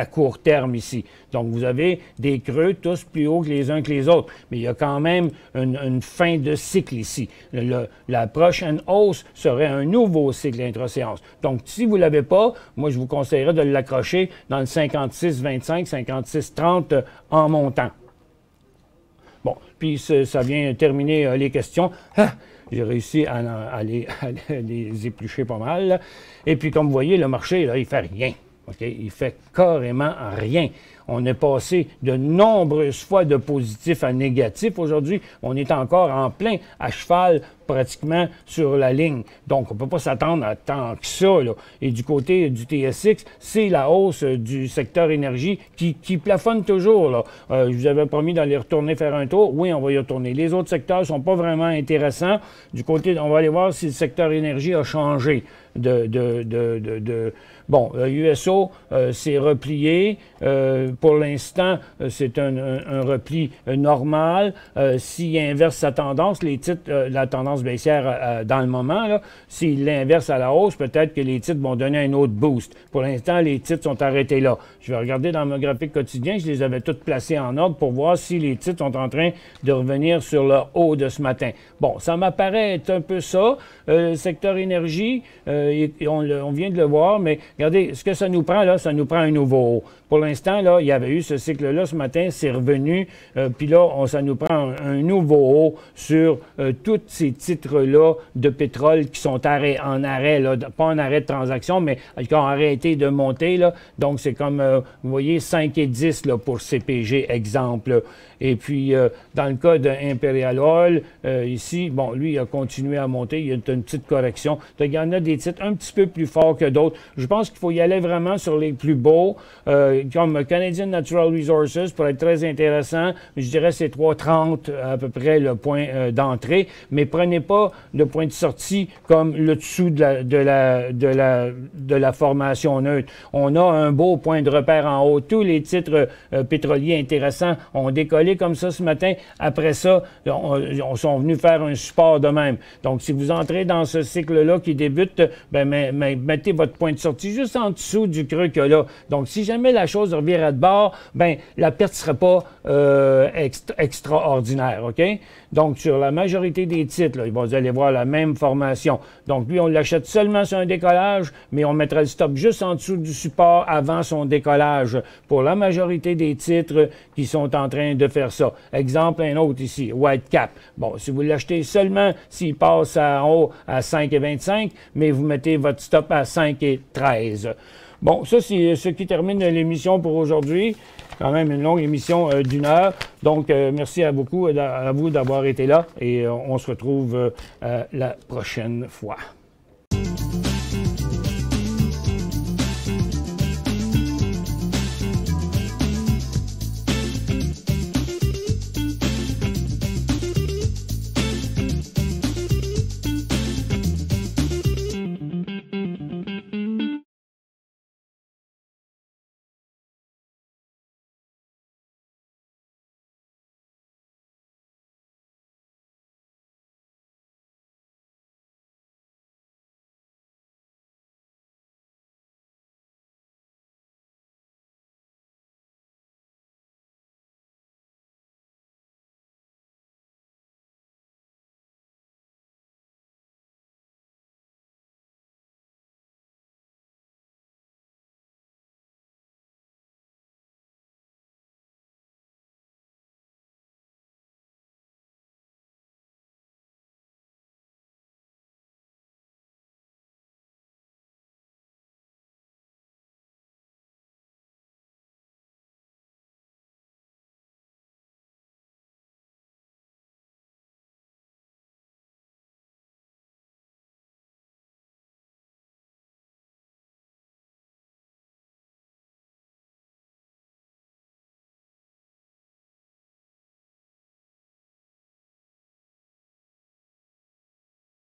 court terme ici. Donc, vous avez des creux tous plus hauts que les uns que les autres. Mais il y a quand même une fin de cycle ici. La prochaine hausse serait un nouveau cycle intra-séance. Donc, si vous ne l'avez pas, moi, je vous conseillerais de l'accrocher dans le 56-25, 56-30 en montant. Bon, puis ça vient terminer les questions. Ah, j'ai réussi à les éplucher pas mal. Là. Et puis, comme vous voyez, le marché, là, il fait rien. Okay? Il fait carrément rien. On est passé de nombreuses fois de positif à négatif. Aujourd'hui, on est encore en plein à cheval pratiquement sur la ligne. Donc, on ne peut pas s'attendre à tant que ça. Là. Et du côté du TSX, c'est la hausse du secteur énergie qui plafonne toujours. Là. Je vous avais promis d'aller retourner faire un tour. Oui, on va y retourner. Les autres secteurs ne sont pas vraiment intéressants. Du côté, on va aller voir si le secteur énergie a changé Bon, USO s'est replié. Pour l'instant, c'est un repli normal. S'il inverse sa tendance, les titres, la tendance baissière dans le moment, s'il l'inverse à la hausse, peut-être que les titres vont donner un autre boost. Pour l'instant, les titres sont arrêtés là. Je vais regarder dans mon graphique quotidien, je les avais toutes placés en ordre pour voir si les titres sont en train de revenir sur le haut de ce matin. Bon, ça m'apparaît être un peu ça. Secteur énergie, on vient de le voir, mais regardez, ce que ça nous prend là, ça nous prend un nouveau haut. Pour l'instant, là, il y avait eu ce cycle-là ce matin, c'est revenu, puis là, ça nous prend un nouveau haut sur tous ces titres-là de pétrole qui sont en arrêt, là, pas en arrêt de transaction, mais qui ont arrêté de monter. Là. Donc, c'est comme, vous voyez, 5 et 10 là, pour CPG, exemple. Et puis, dans le cas d'Imperial Oil, ici, bon, lui, il a continué à monter, il y a une petite correction. Donc, il y en a des titres un petit peu plus forts que d'autres. Je pense qu'il faut y aller vraiment sur les plus beaux, comme Canadian Natural Resources, pour être très intéressant. Je dirais c'est 3,30 à peu près le point d'entrée, mais prenez pas le point de sortie comme le dessous de la formation neutre. On a un beau point de repère en haut. Tous les titres pétroliers intéressants ont décollé comme ça ce matin. Après ça, on sont venus faire un support de même. Donc, si vous entrez dans ce cycle-là qui débute, ben, mettez votre point de sortie juste en dessous du creux qu'il y a là. Donc, si jamais la chose revient à de bord, ben, la perte ne serait pas extraordinaire, OK? Donc, sur la majorité des titres, là. Vous allez voir la même formation. Donc, lui, on l'achète seulement sur un décollage, mais on mettrait le stop juste en dessous du support avant son décollage pour la majorité des titres qui sont en train de faire ça. Exemple, un autre ici, Whitecap. Bon, si vous l'achetez seulement s'il passe en haut à 5,25, mais vous mettez votre stop à 5,13. Bon, ça, c'est ce qui termine l'émission pour aujourd'hui. Quand même une longue émission d'1 heure. Donc, merci à vous d'avoir été là et on se retrouve la prochaine fois.